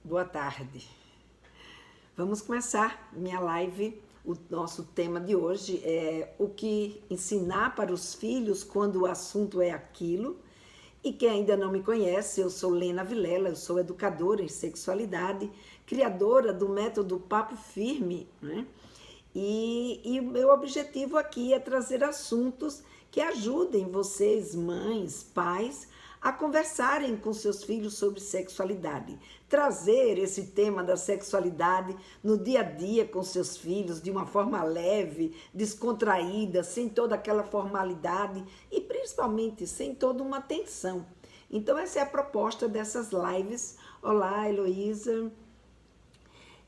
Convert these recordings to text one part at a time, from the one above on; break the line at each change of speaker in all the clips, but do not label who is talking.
Boa tarde. Vamos começar minha live. O nosso tema de hoje é o que ensinar para os filhos quando o assunto é aquilo. E quem ainda não me conhece, eu sou Lena Vilela, eu sou educadora em sexualidade, criadora do método Papo Firme, né? E o meu objetivo aqui é trazer assuntos que ajudem vocês, mães, pais, a conversarem com seus filhos sobre sexualidade. Trazer esse tema da sexualidade no dia a dia com seus filhos de uma forma leve, descontraída, sem toda aquela formalidade e principalmente sem toda uma tensão. Então, essa é a proposta dessas lives. Olá, Heloísa.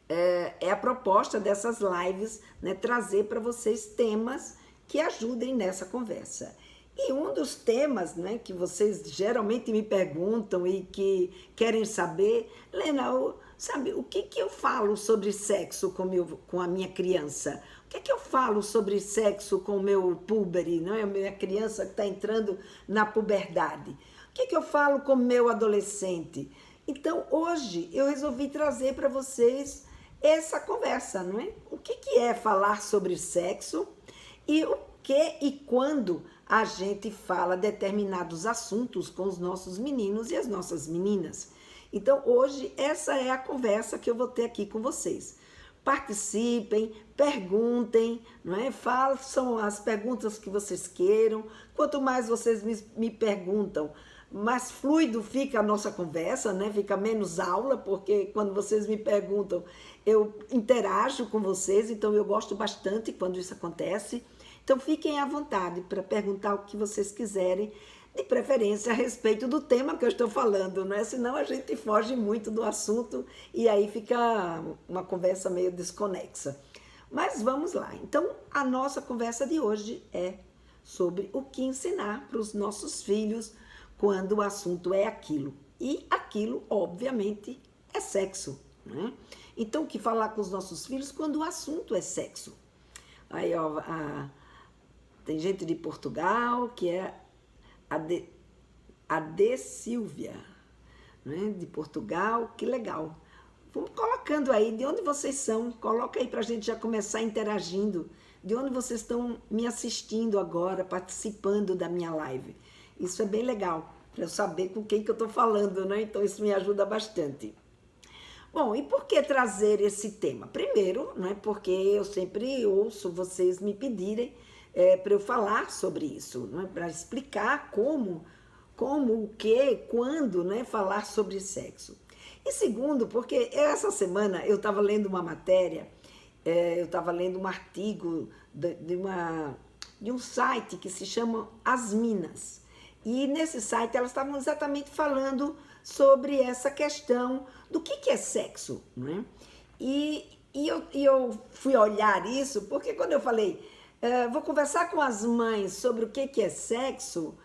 É a proposta dessas lives, né, trazer para vocês temas que ajudem nessa conversa. E um dos temas, né, que vocês geralmente me perguntam e que querem saber, Lena, sabe, o que eu falo sobre sexo com a minha criança? O que eu falo sobre sexo com o meu púbere, né, a minha criança que está entrando na puberdade? O que eu falo com o meu adolescente? Então, hoje, eu resolvi trazer para vocês essa conversa, não é? O que é falar sobre sexo e o que e quando a gente fala determinados assuntos com os nossos meninos e as nossas meninas. Então, hoje, essa é a conversa que eu vou ter aqui com vocês. Participem, perguntem, não é? Façam as perguntas que vocês queiram. Quanto mais vocês me perguntam, mais fluido fica a nossa conversa, né? Fica menos aula, porque quando vocês me perguntam, eu interajo com vocês, então eu gosto bastante quando isso acontece. Então fiquem à vontade para perguntar o que vocês quiserem, de preferência a respeito do tema que eu estou falando, né? Senão a gente foge muito do assunto e aí fica uma conversa meio desconexa. Mas vamos lá. Então, a nossa conversa de hoje é sobre o que ensinar para os nossos filhos quando o assunto é aquilo. E aquilo, obviamente, é sexo, né? Então, o que falar com os nossos filhos quando o assunto é sexo? Aí, ó, tem gente de Portugal, que é a de Silvia, né? De Portugal, que legal. Vamos colocando aí, de onde vocês são, coloca aí para a gente já começar interagindo, de onde vocês estão me assistindo agora, participando da minha live. Isso é bem legal, para eu saber com quem que eu estou falando, né? Então isso me ajuda bastante. Bom, e por que trazer esse tema? Primeiro, né, porque eu sempre ouço vocês me pedirem para eu falar sobre isso, né, para explicar como, o que, quando, né, falar sobre sexo. E segundo, porque essa semana eu estava lendo uma matéria, eu estava lendo um artigo de um site que se chama As Minas. E nesse site elas estavam exatamente falando sobre essa questão do que é sexo, né? E eu fui olhar isso porque quando eu falei, vou conversar com as mães sobre o que é sexo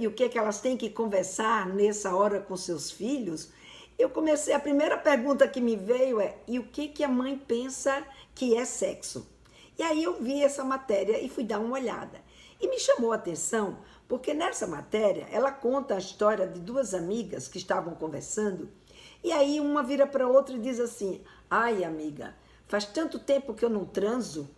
e o que elas têm que conversar nessa hora com seus filhos, eu comecei, a primeira pergunta que me veio é, e o que a mãe pensa que é sexo? E aí eu vi essa matéria e fui dar uma olhada. E me chamou a atenção porque nessa matéria ela conta a história de duas amigas que estavam conversando e aí uma vira para outra e diz assim, ai amiga, faz tanto tempo que eu não transo.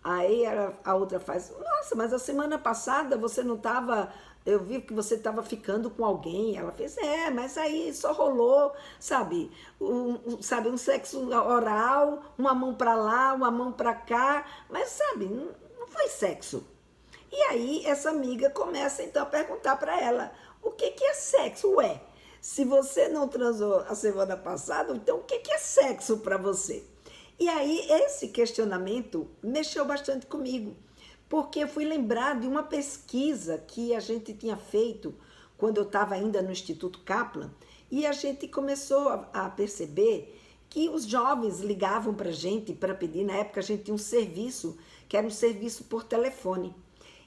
Aí a outra faz, nossa, mas a semana passada você não estava, eu vi que você estava ficando com alguém. Ela fez, mas aí só rolou, sabe, um sexo oral, uma mão para lá, uma mão para cá, mas sabe, não foi sexo. E aí essa amiga começa então a perguntar para ela, o que é sexo? Ué, se você não transou a semana passada, então o que é sexo para você? E aí esse questionamento mexeu bastante comigo, porque eu fui lembrar de uma pesquisa que a gente tinha feito quando eu estava ainda no Instituto Kaplan, e a gente começou a perceber que os jovens ligavam para a gente para pedir, na época a gente tinha um serviço, que era um serviço por telefone.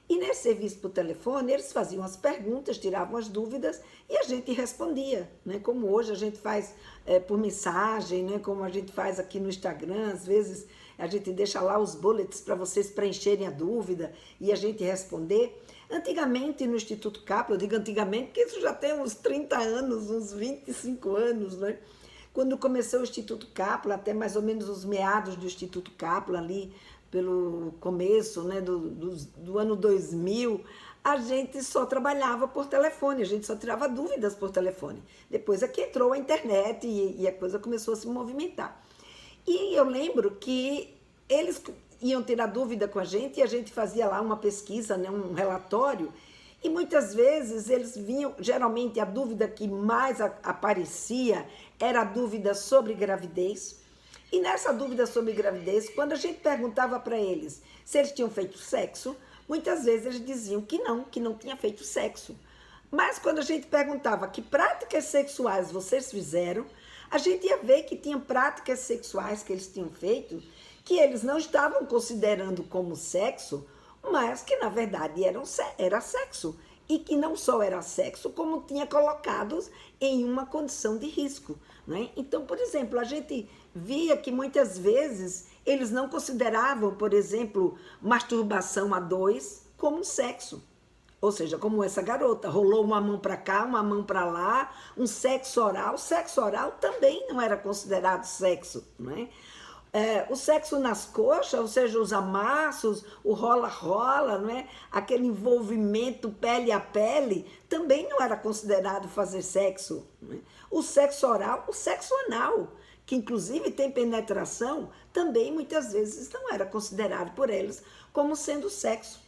E nesse serviço por telefone, eles faziam as perguntas, tiravam as dúvidas e a gente respondia, né? Como hoje a gente faz por mensagem, né? Como a gente faz aqui no Instagram, às vezes a gente deixa lá os bullets para vocês preencherem a dúvida e a gente responder. Antigamente no Instituto Kaplan, eu digo antigamente porque isso já tem uns 30 anos, uns 25 anos, né? Quando começou o Instituto Kaplan, até mais ou menos os meados do Instituto Kaplan, ali pelo começo, né, do ano 2000, a gente só trabalhava por telefone, a gente só tirava dúvidas por telefone. Depois é que entrou a internet e a coisa começou a se movimentar. E eu lembro que eles iam tirar dúvida com a gente fazia lá uma pesquisa, né, um relatório, e muitas vezes eles vinham, geralmente a dúvida que mais aparecia era a dúvida sobre gravidez. E nessa dúvida sobre gravidez, quando a gente perguntava para eles se eles tinham feito sexo, muitas vezes eles diziam que não tinha feito sexo. Mas quando a gente perguntava que práticas sexuais vocês fizeram, a gente ia ver que tinham práticas sexuais que eles tinham feito que eles não estavam considerando como sexo, mas que na verdade era sexo. E que não só era sexo, como tinha colocados em uma condição de risco. Né? Então, por exemplo, a gente via que muitas vezes eles não consideravam, por exemplo, masturbação a dois como sexo. Ou seja, como essa garota, rolou uma mão para cá, uma mão para lá, um sexo oral. Sexo oral também não era considerado sexo, né? O sexo nas coxas, ou seja, os amassos, o rola-rola, né? Aquele envolvimento pele a pele, também não era considerado fazer sexo. Né? O sexo oral, o sexo anal, que inclusive tem penetração, também muitas vezes não era considerado por eles como sendo sexo.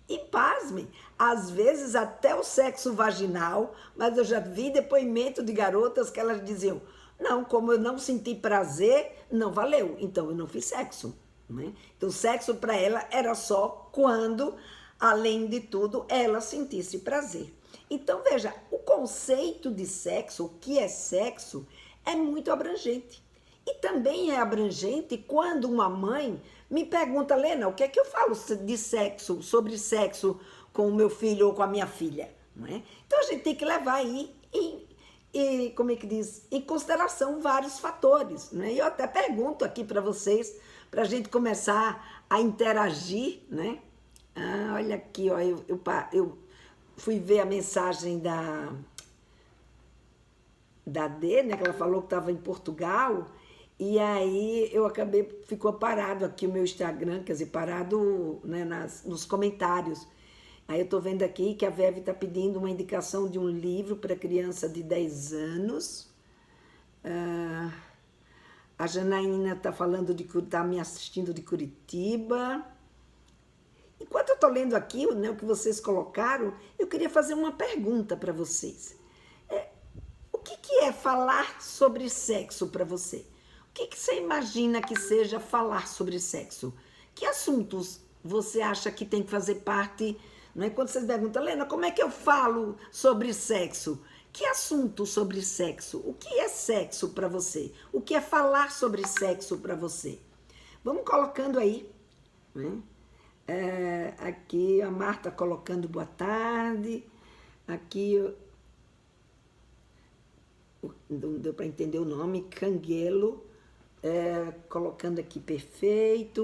E pasmem, às vezes até o sexo vaginal, mas eu já vi depoimento de garotas que elas diziam: não, como eu não senti prazer, não valeu, então eu não fiz sexo. Né? Então, sexo para ela era só quando, além de tudo, ela sentisse prazer. Então, veja, o conceito de sexo, o que é sexo, é muito abrangente. E também é abrangente quando uma mãe me pergunta: Lena, o que é que eu falo de sexo, sobre sexo com o meu filho ou com a minha filha? Não é? Então, a gente tem que levar aí como é que diz, em consideração vários fatores. Né? E eu até pergunto aqui para vocês, para a gente começar a interagir. Né? Olha aqui, ó, eu fui ver a mensagem da D, né, que ela falou que estava em Portugal, e aí ficou parado aqui o meu Instagram, quer dizer, parado, né, nos comentários. Aí eu estou vendo aqui que a Veve está pedindo uma indicação de um livro para criança de 10 anos. A Janaína está falando está me assistindo de Curitiba. Enquanto eu estou lendo aqui, né, o que vocês colocaram, eu queria fazer uma pergunta para vocês. O que é falar sobre sexo para você? O que você imagina que seja falar sobre sexo? Que assuntos você acha que tem que fazer parte? Não é? Quando vocês perguntam: Lena, como é que eu falo sobre sexo? Que assunto sobre sexo? O que é sexo para você? O que é falar sobre sexo para você? Vamos colocando aí. Né? Aqui a Marta colocando boa tarde. Aqui não deu para entender o nome. Canguelo colocando aqui perfeito.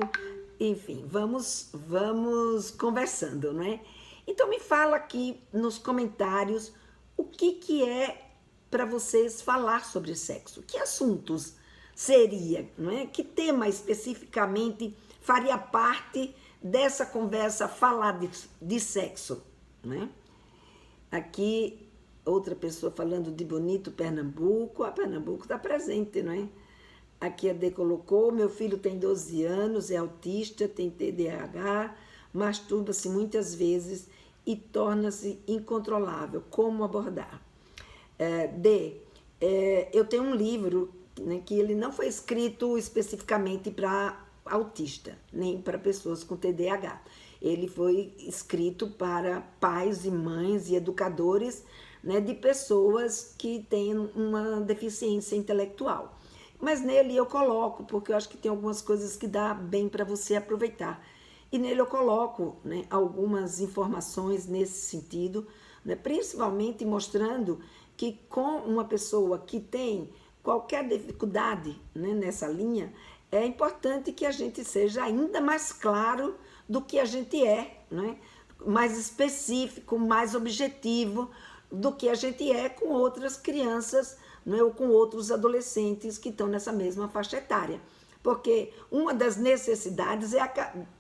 Enfim, vamos conversando, não é? Então me fala aqui nos comentários o que é para vocês falar sobre sexo. Que assuntos seria, não é? Que tema especificamente faria parte dessa conversa falar de sexo, né? Aqui outra pessoa falando de bonito Pernambuco. Pernambuco está presente, não é? Aqui a D colocou: meu filho tem 12 anos, é autista, tem TDAH, masturba-se muitas vezes e torna-se incontrolável. Como abordar? Eu tenho um livro, né, que ele não foi escrito especificamente para autista, nem para pessoas com TDAH. Ele foi escrito para pais e mães e educadores, né, de pessoas que têm uma deficiência intelectual. Mas nele eu coloco, porque eu acho que tem algumas coisas que dá bem para você aproveitar. E nele eu coloco, né, algumas informações nesse sentido, né, principalmente mostrando que com uma pessoa que tem qualquer dificuldade, né, nessa linha, é importante que a gente seja ainda mais claro do que a gente é, né, mais específico, mais objetivo do que a gente é com outras crianças não é, ou com outros adolescentes que estão nessa mesma faixa etária. Porque uma das necessidades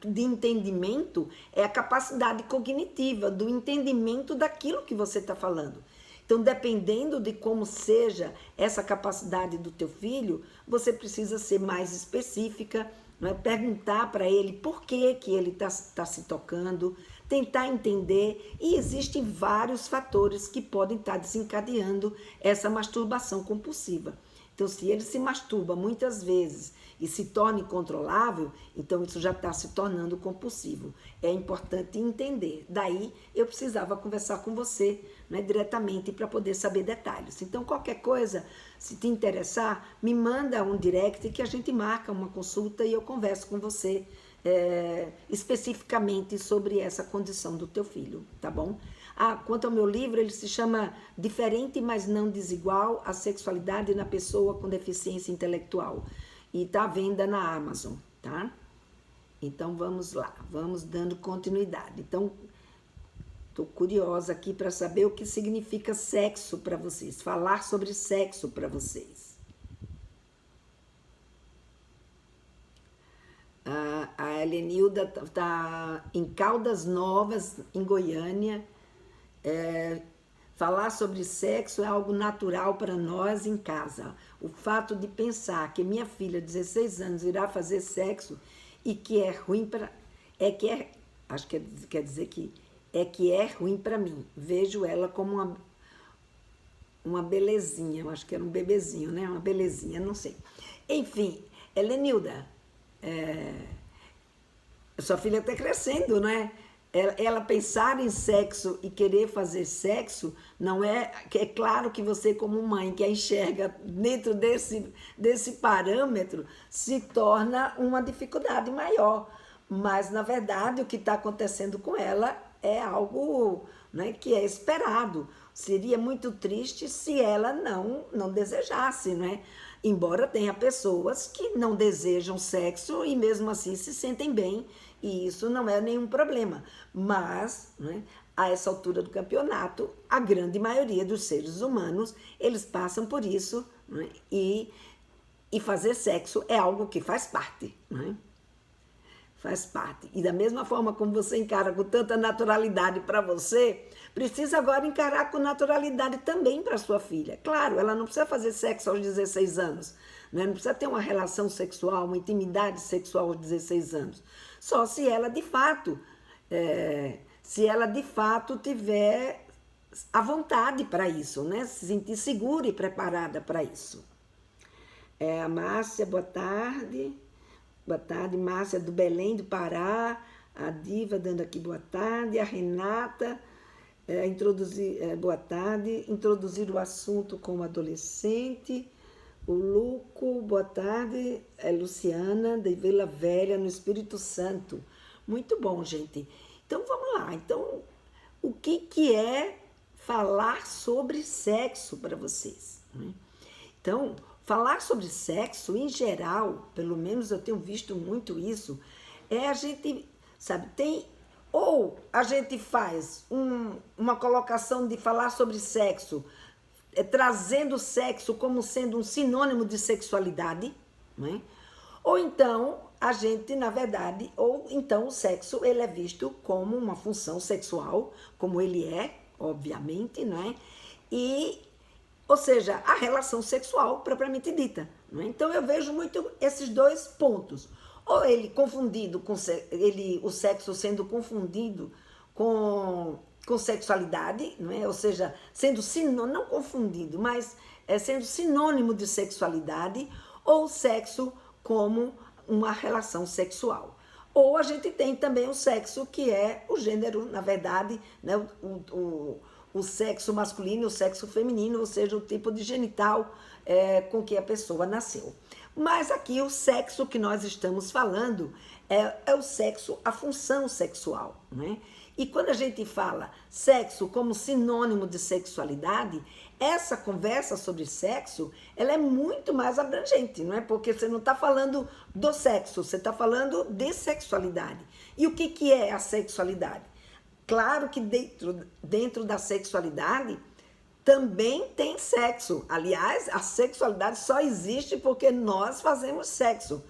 de entendimento é a capacidade cognitiva, do entendimento daquilo que você está falando. Então, dependendo de como seja essa capacidade do teu filho, você precisa ser mais específica, não é? Perguntar para ele por que ele está se tocando, tentar entender, e existem vários fatores que podem estar desencadeando essa masturbação compulsiva. Então, se ele se masturba muitas vezes e se torna incontrolável, então isso já está se tornando compulsivo. É importante entender. Daí eu precisava conversar com você, né, diretamente, para poder saber detalhes. Então, qualquer coisa, se te interessar, me manda um direct que a gente marca uma consulta e eu converso com você especificamente sobre essa condição do teu filho, tá bom? Quanto ao meu livro, ele se chama Diferente, mas não Desigual, a Sexualidade na Pessoa com Deficiência Intelectual. E está à venda na Amazon, tá? Então, vamos lá, vamos dando continuidade. Então, estou curiosa aqui para saber o que significa sexo para vocês, falar sobre sexo para vocês. A Helenilda está em Caldas Novas, em Goiânia. Falar sobre sexo é algo natural para nós em casa. O fato de pensar que minha filha, 16 anos, irá fazer sexo e que é ruim para... acho que quer dizer que é ruim para mim. Vejo ela como uma belezinha. Eu acho que era um bebezinho, né? Uma belezinha, não sei. Enfim, Helenilda, sua filha está crescendo, né? Ela pensar em sexo e querer fazer sexo, não é claro que você, como mãe que a enxerga dentro desse parâmetro, se torna uma dificuldade maior. Mas, na verdade, o que está acontecendo com ela é algo, né, que é esperado. Seria muito triste se ela não desejasse, né? Embora tenha pessoas que não desejam sexo e mesmo assim se sentem bem, e isso não é nenhum problema. Mas, né, a essa altura do campeonato, a grande maioria dos seres humanos, eles passam por isso, né, e fazer sexo é algo que faz parte, né? Faz parte. E da mesma forma como você encara com tanta naturalidade para você, precisa agora encarar com naturalidade também para sua filha. Claro, ela não precisa fazer sexo aos 16 anos, né? Não precisa ter uma relação sexual, uma intimidade sexual aos 16 anos. Só se ela de fato, tiver a vontade para isso, né? Se sentir segura e preparada para isso. A Márcia, boa tarde. Boa tarde, Márcia, do Belém do Pará. A Diva dando aqui boa tarde. A Renata, boa tarde. Introduzir o assunto como adolescente. O Luco, boa tarde. Luciana, de Vila Velha, no Espírito Santo. Muito bom, gente. Então, vamos lá. Então, o que é falar sobre sexo para vocês, né? Então, falar sobre sexo, em geral, pelo menos eu tenho visto muito isso, a gente, sabe, ou a gente faz uma colocação de falar sobre sexo, trazendo o sexo como sendo um sinônimo de sexualidade, né? Ou então a gente, na verdade, ou então o sexo ele é visto como uma função sexual, como ele é, obviamente, né? Ou seja, a relação sexual propriamente dita, né? Então eu vejo muito esses dois pontos. Ou ele confundido com o sexo sendo confundido com sexualidade, não é? Ou seja, sendo sinônimo, não confundido, mas sendo sinônimo de sexualidade, ou sexo como uma relação sexual. Ou a gente tem também o sexo, que é o gênero, na verdade, né? O sexo masculino e o sexo feminino, ou seja, o tipo de genital com que a pessoa nasceu. Mas aqui o sexo que nós estamos falando é o sexo, a função sexual, né? E quando a gente fala sexo como sinônimo de sexualidade, essa conversa sobre sexo, ela é muito mais abrangente, não é? Porque você não está falando do sexo, você está falando de sexualidade. E o que é a sexualidade? Claro que dentro da sexualidade também tem sexo. Aliás, a sexualidade só existe porque nós fazemos sexo.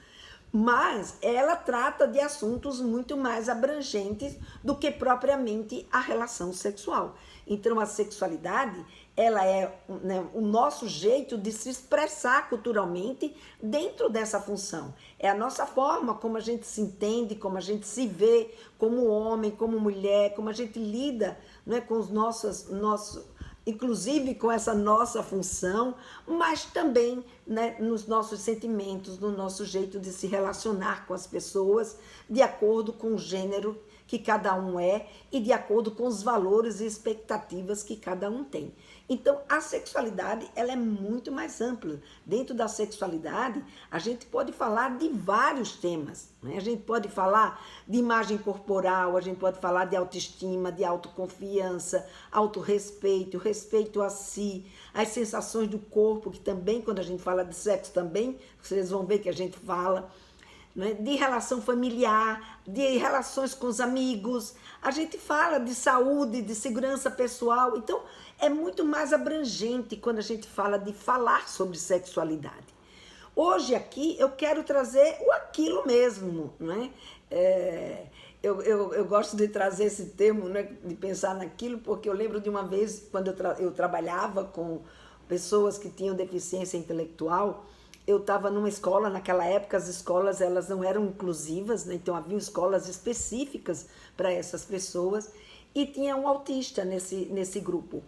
Mas ela trata de assuntos muito mais abrangentes do que propriamente a relação sexual. Então, a sexualidade, ela é, né, o nosso jeito de se expressar culturalmente dentro dessa função. É a nossa forma como a gente se entende, como a gente se vê como homem, como mulher, como a gente lida, né, com os nossos inclusive com essa nossa função, mas também, né, nos nossos sentimentos, no nosso jeito de se relacionar com as pessoas, de acordo com o gênero que cada um é e de acordo com os valores e expectativas que cada um tem. Então, a sexualidade, ela é muito mais ampla. Dentro da sexualidade, a gente pode falar de vários temas, né? A gente pode falar de imagem corporal, a gente pode falar de autoestima, de autoconfiança, autorrespeito, respeito a si, as sensações do corpo, que também, quando a gente fala de sexo também, vocês vão ver que a gente fala, né, de relação familiar, de relações com os amigos, a gente fala de saúde, de segurança pessoal. Então, é muito mais abrangente quando a gente fala de falar sobre sexualidade. Hoje aqui eu quero trazer o aquilo mesmo, né? Eu gosto de trazer esse termo, né, de pensar naquilo, porque eu lembro de uma vez, quando eu trabalhava com pessoas que tinham deficiência intelectual. Eu estava numa escola, naquela época as escolas elas não eram inclusivas, né? Então havia escolas específicas para essas pessoas e tinha um autista nesse grupo.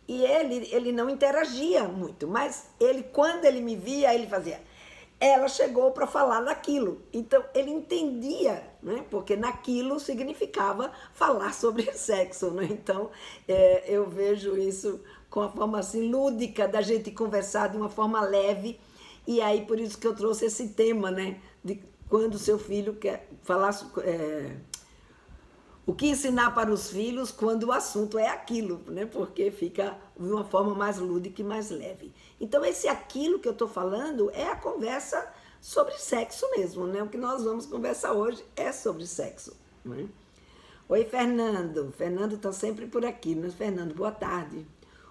E ele não interagia muito, mas quando ele me via, ele fazia, ela chegou para falar naquilo. Então ele entendia, né? Porque naquilo significava falar sobre sexo, né? Então eu vejo isso com a forma assim lúdica da gente conversar de uma forma leve. E aí, por isso que eu trouxe esse tema, né? De quando o seu filho quer falar... o que ensinar para os filhos quando o assunto é aquilo, né? Porque fica de uma forma mais lúdica e mais leve. Então, esse aquilo que eu estou falando é a conversa sobre sexo mesmo, né? O que nós vamos conversar hoje é sobre sexo, né? Oi, Fernando. Fernando está sempre por aqui, né? Fernando, boa tarde.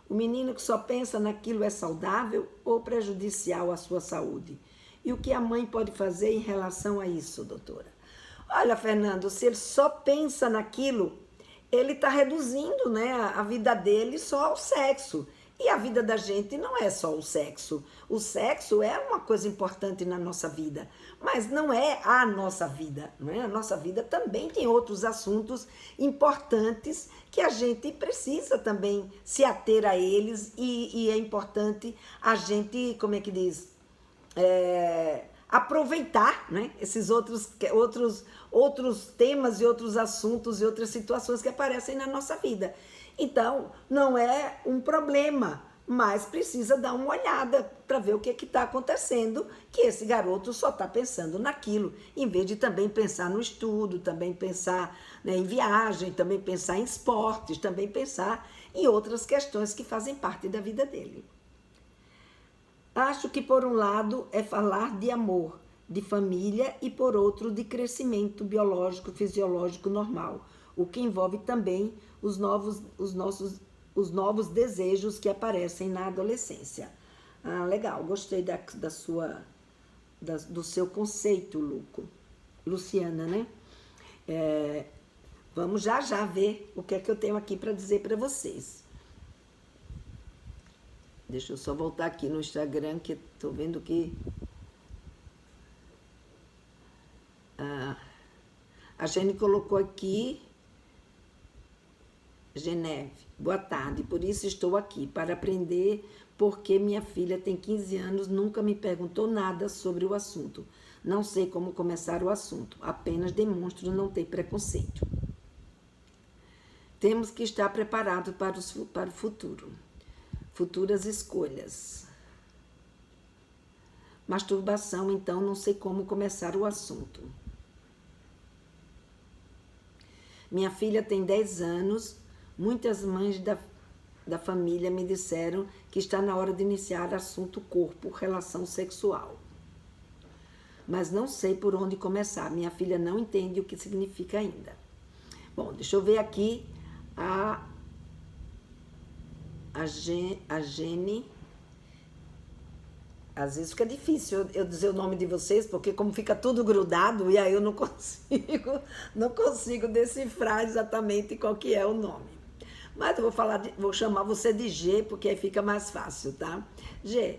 O menino que só pensa naquilo é saudável ou prejudicial à sua saúde? E o que a mãe pode fazer em relação a isso, doutora? Olha, Fernando, se ele só pensa naquilo, ele está reduzindo, né, a vida dele só ao sexo. E a vida da gente não é só o sexo. O sexo é uma coisa importante na nossa vida, mas não é a nossa vida, não é? A nossa vida também tem outros assuntos importantes que a gente precisa também se ater a eles e é importante a gente, como é que diz, aproveitar, né, esses outros temas e outros assuntos e outras situações que aparecem na nossa vida. Então, não é um problema, mas precisa dar uma olhada para ver o que está acontecendo, que esse garoto só está pensando naquilo, em vez de também pensar no estudo, também pensar, né, em viagem, também pensar em esportes, também pensar em outras questões que fazem parte da vida dele. Acho que por um lado é falar de amor, de família e por outro de crescimento biológico, fisiológico normal, o que envolve também os novos desejos que aparecem na adolescência. Ah, legal, gostei do seu conceito, Luciana, né? Vamos já ver o que é que eu tenho aqui para dizer para vocês. Deixa eu só voltar aqui no Instagram, que estou vendo que... a Jane colocou aqui... Geneve, boa tarde, por isso estou aqui, para aprender porque minha filha tem 15 anos, nunca me perguntou nada sobre o assunto. Não sei como começar o assunto, apenas demonstro não ter preconceito. Temos que estar preparados para o futuro. Futuras escolhas. Masturbação, então, não sei como começar o assunto. Minha filha tem 10 anos, muitas mães da família me disseram que está na hora de iniciar assunto corpo, relação sexual. Mas não sei por onde começar, minha filha não entende o que significa ainda. Bom, deixa eu ver aqui A Gene. Às vezes fica difícil eu dizer o nome de vocês, porque como fica tudo grudado, e aí eu não consigo decifrar exatamente qual que é o nome. Mas eu vou chamar você de G, porque aí fica mais fácil, tá? G,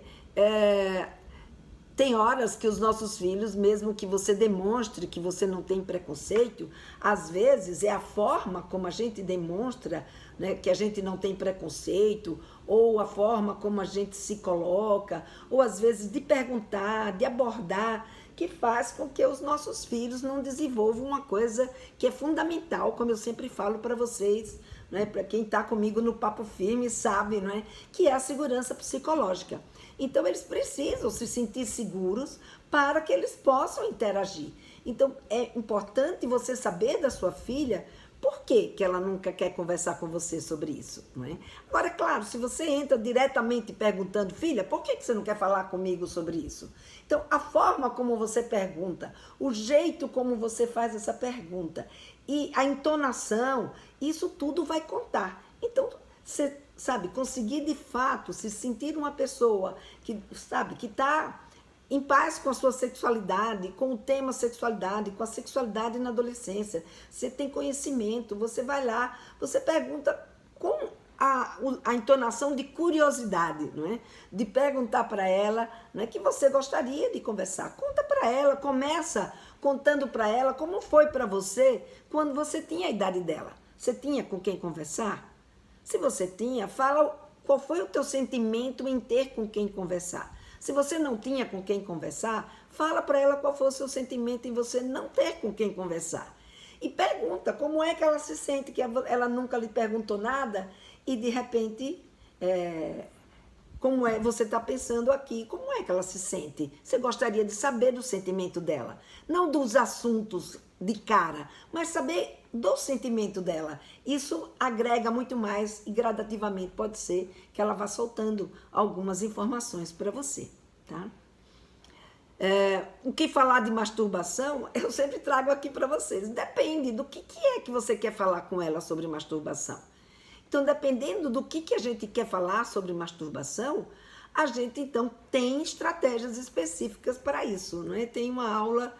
tem horas que os nossos filhos, mesmo que você demonstre que você não tem preconceito, às vezes é a forma como a gente demonstra, né, que a gente não tem preconceito, ou a forma como a gente se coloca, ou às vezes de perguntar, de abordar, que faz com que os nossos filhos não desenvolvam uma coisa que é fundamental, como eu sempre falo para vocês, né, para quem está comigo no Papo Firme sabe, não é, que é a segurança psicológica. Então, eles precisam se sentir seguros para que eles possam interagir. Então, é importante você saber da sua filha por que ela nunca quer conversar com você sobre isso, não é? Agora, claro, se você entra diretamente perguntando, filha, por que você não quer falar comigo sobre isso? Então, a forma como você pergunta, o jeito como você faz essa pergunta e a entonação, isso tudo vai contar. Então, você sabe, conseguir de fato se sentir uma pessoa que, sabe, que está em paz com a sua sexualidade, com o tema sexualidade, com a sexualidade na adolescência. Você tem conhecimento, você vai lá, você pergunta com a entonação de curiosidade, não é? De perguntar para ela, não é, que você gostaria de conversar. Conta para ela, começa contando para ela como foi para você quando você tinha a idade dela. Você tinha com quem conversar? Se você tinha, fala qual foi o teu sentimento em ter com quem conversar. Se você não tinha com quem conversar, fala para ela qual foi o seu sentimento em você não ter com quem conversar. E pergunta como é que ela se sente, que ela nunca lhe perguntou nada e de repente, como é, você está pensando aqui, como é que ela se sente? Você gostaria de saber do sentimento dela, não dos assuntos de cara, mas saber do sentimento dela. Isso agrega muito mais e gradativamente pode ser que ela vá soltando algumas informações para você, tá? O que falar de masturbação, eu sempre trago aqui para vocês. Depende do que é que você quer falar com ela sobre masturbação. Então, dependendo do que a gente quer falar sobre masturbação, a gente, então, tem estratégias específicas para isso, não é? Tem uma aula,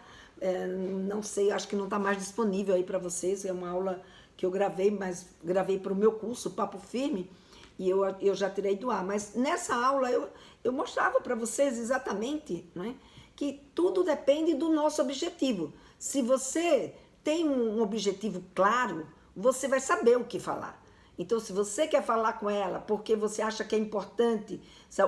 não sei, acho que não está mais disponível aí para vocês, é uma aula que eu gravei, mas gravei para o meu curso, Papo Firme, e eu já tirei do ar. Mas nessa aula eu mostrava para vocês exatamente, não é? Que tudo depende do nosso objetivo. Se você tem um objetivo claro, você vai saber o que falar. Então, se você quer falar com ela porque você acha que é importante,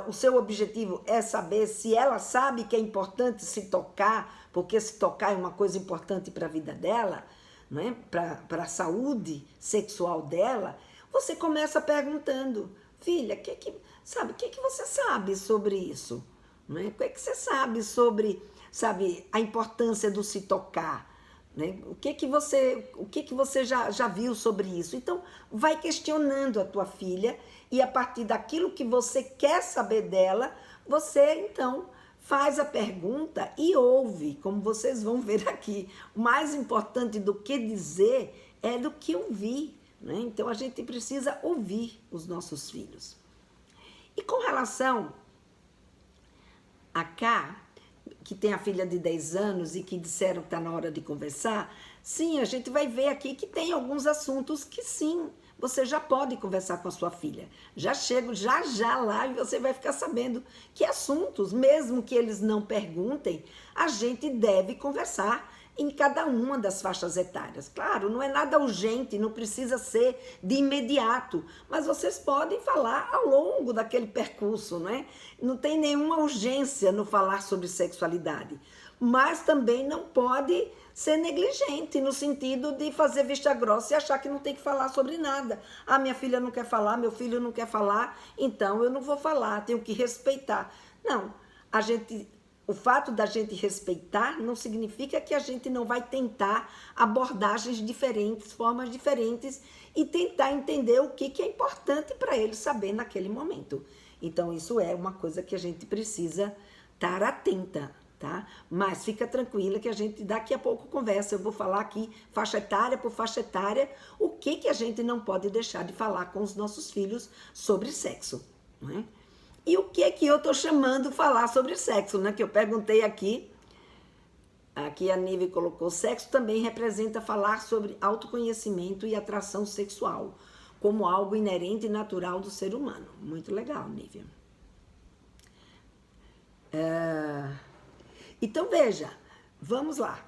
o seu objetivo é saber se ela sabe que é importante se tocar, porque se tocar é uma coisa importante para a vida dela, não é? Para a saúde sexual dela, você começa perguntando, filha, o que você sabe sobre isso? Não é? O que você sabe sobre, sabe, a importância do se tocar? Né? O que você já viu sobre isso? Então, vai questionando a tua filha e a partir daquilo que você quer saber dela, você, então, faz a pergunta e ouve, como vocês vão ver aqui. O mais importante do que dizer é do que ouvir, né? Então, a gente precisa ouvir os nossos filhos. E com relação a Cá, que tem a filha de 10 anos e que disseram que está na hora de conversar, sim, a gente vai ver aqui que tem alguns assuntos que sim, você já pode conversar com a sua filha. Já chego já lá e você vai ficar sabendo que assuntos, mesmo que eles não perguntem, a gente deve conversar em cada uma das faixas etárias. Claro, não é nada urgente, não precisa ser de imediato, mas vocês podem falar ao longo daquele percurso, não é? Não tem nenhuma urgência no falar sobre sexualidade, mas também não pode ser negligente no sentido de fazer vista grossa e achar que não tem que falar sobre nada. Ah, minha filha não quer falar, meu filho não quer falar, então eu não vou falar, tenho que respeitar. Não, o fato da gente respeitar não significa que a gente não vai tentar abordagens diferentes, formas diferentes e tentar entender o que é importante para ele saber naquele momento. Então, isso é uma coisa que a gente precisa estar atenta, tá? Mas fica tranquila que a gente daqui a pouco conversa. Eu vou falar aqui, faixa etária por faixa etária, o que a gente não pode deixar de falar com os nossos filhos sobre sexo, né? E o que eu estou chamando falar sobre sexo, né? Que eu perguntei aqui a Nive colocou, sexo também representa falar sobre autoconhecimento e atração sexual, como algo inerente e natural do ser humano. Muito legal, Nive. Então, veja, vamos lá.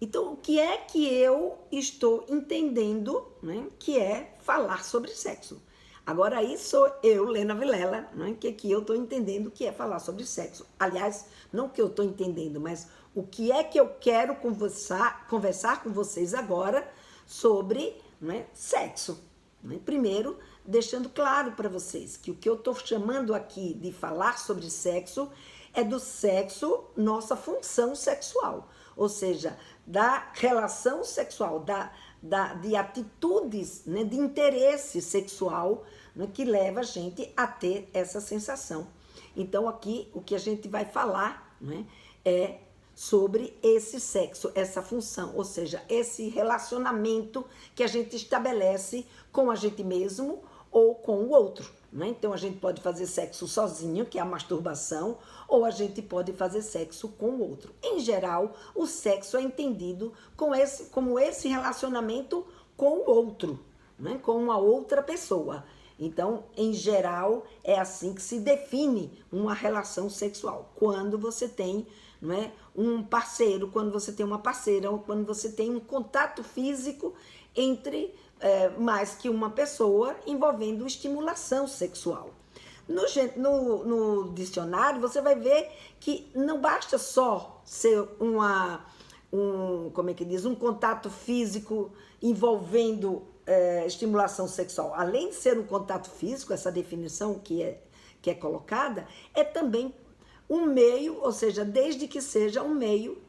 Então, o que é que eu estou entendendo, né, que é falar sobre sexo? Agora, aí sou eu, Lena Vilela, né, que eu estou entendendo que é falar sobre sexo. Aliás, não que eu estou entendendo, mas o que é que eu quero conversar com vocês agora sobre, né, sexo. Né? Primeiro, deixando claro para vocês que o que eu estou chamando aqui de falar sobre sexo é do sexo, nossa função sexual, ou seja, da relação sexual, de atitudes, né, de interesse sexual, né, que leva a gente a ter essa sensação. Então aqui o que a gente vai falar, né, é sobre esse sexo, essa função, ou seja, esse relacionamento que a gente estabelece com a gente mesmo ou com o outro. Né? Então a gente pode fazer sexo sozinho, que é a masturbação, ou a gente pode fazer sexo com o outro. Em geral, o sexo é entendido como esse relacionamento com o outro, né? Com uma outra pessoa. Então, em geral, é assim que se define uma relação sexual. Quando você tem, não é, um parceiro, quando você tem uma parceira, ou quando você tem um contato físico entre mais que uma pessoa, envolvendo estimulação sexual. No dicionário, você vai ver que não basta só ser um contato físico envolvendo estimulação sexual. Além de ser um contato físico, essa definição que é colocada, é também um meio, ou seja, desde que seja um meio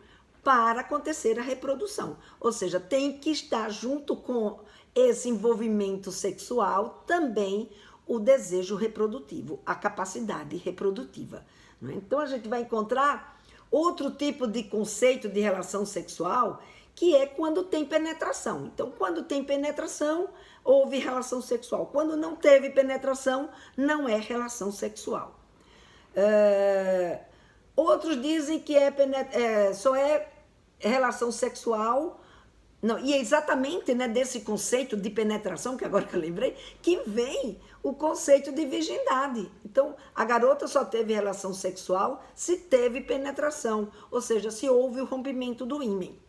para acontecer a reprodução. Ou seja, tem que estar junto com esse envolvimento sexual também o desejo reprodutivo, a capacidade reprodutiva. Né? Então a gente vai encontrar outro tipo de conceito de relação sexual, que é quando tem penetração. Então, quando tem penetração, houve relação sexual. Quando não teve penetração, não é relação sexual. Outros dizem que só é relação sexual. Não, e é exatamente, né, desse conceito de penetração, que agora que eu lembrei, que vem o conceito de virgindade. Então, a garota só teve relação sexual se teve penetração, ou seja, se houve o rompimento do ímen.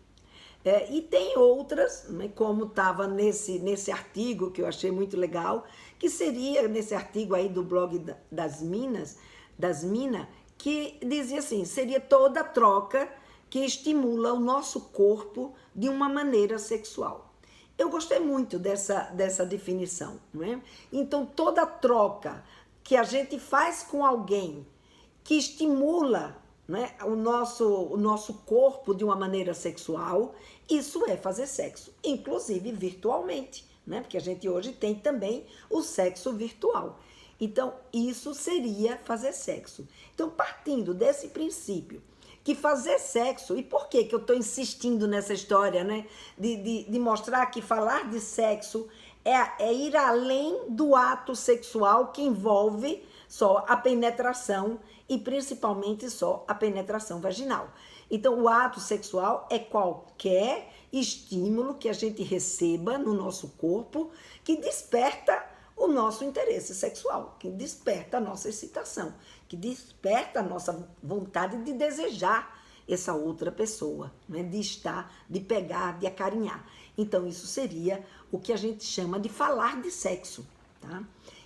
E tem outras, né, como estava nesse artigo, que eu achei muito legal, que seria nesse artigo aí do blog das minas, que dizia assim, seria toda troca que estimula o nosso corpo de uma maneira sexual. Eu gostei muito dessa definição, não é? Então, toda troca que a gente faz com alguém que estimula, né, o nosso corpo de uma maneira sexual, isso é fazer sexo, inclusive virtualmente, né? Porque a gente hoje tem também o sexo virtual. Então, isso seria fazer sexo. Então, partindo desse princípio, que fazer sexo, e por que eu estou insistindo nessa história, né? De mostrar que falar de sexo é ir além do ato sexual que envolve só a penetração e principalmente só a penetração vaginal. Então, o ato sexual é qualquer estímulo que a gente receba no nosso corpo que desperta o nosso interesse sexual, que desperta a nossa excitação, que desperta a nossa vontade de desejar essa outra pessoa, né? De estar, de pegar, de acarinhar. Então, isso seria o que a gente chama de falar de sexo, tá?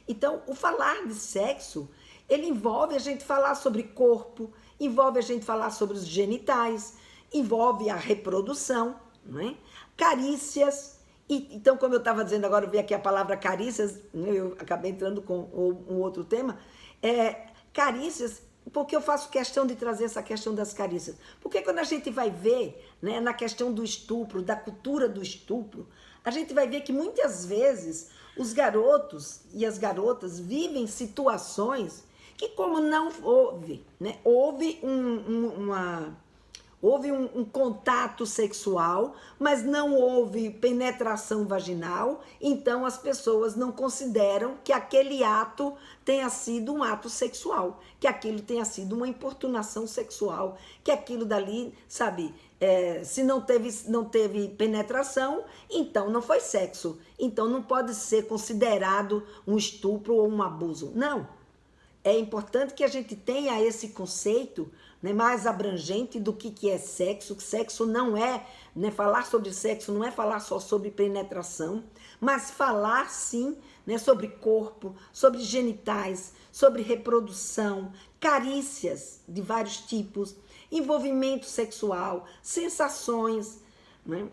Então, o falar de sexo, ele envolve a gente falar sobre corpo, envolve a gente falar sobre os genitais, envolve a reprodução, né? Carícias. Então, como eu estava dizendo agora, eu vi aqui a palavra carícias, eu acabei entrando com um outro tema, carícias, porque eu faço questão de trazer essa questão das carícias. Porque quando a gente vai ver, né, na questão do estupro, da cultura do estupro, a gente vai ver que muitas vezes os garotos e as garotas vivem situações que como não houve, né, houve um contato sexual, mas não houve penetração vaginal, então as pessoas não consideram que aquele ato tenha sido um ato sexual, que aquilo tenha sido uma importunação sexual, que aquilo dali, sabe, se não teve penetração, então não foi sexo, então não pode ser considerado um estupro ou um abuso. Não. É importante que a gente tenha esse conceito, né, mais abrangente do que é sexo. Sexo não é, né, falar sobre sexo não é falar só sobre penetração, mas falar sim, né, sobre corpo, sobre genitais, sobre reprodução, carícias de vários tipos, envolvimento sexual, sensações, né?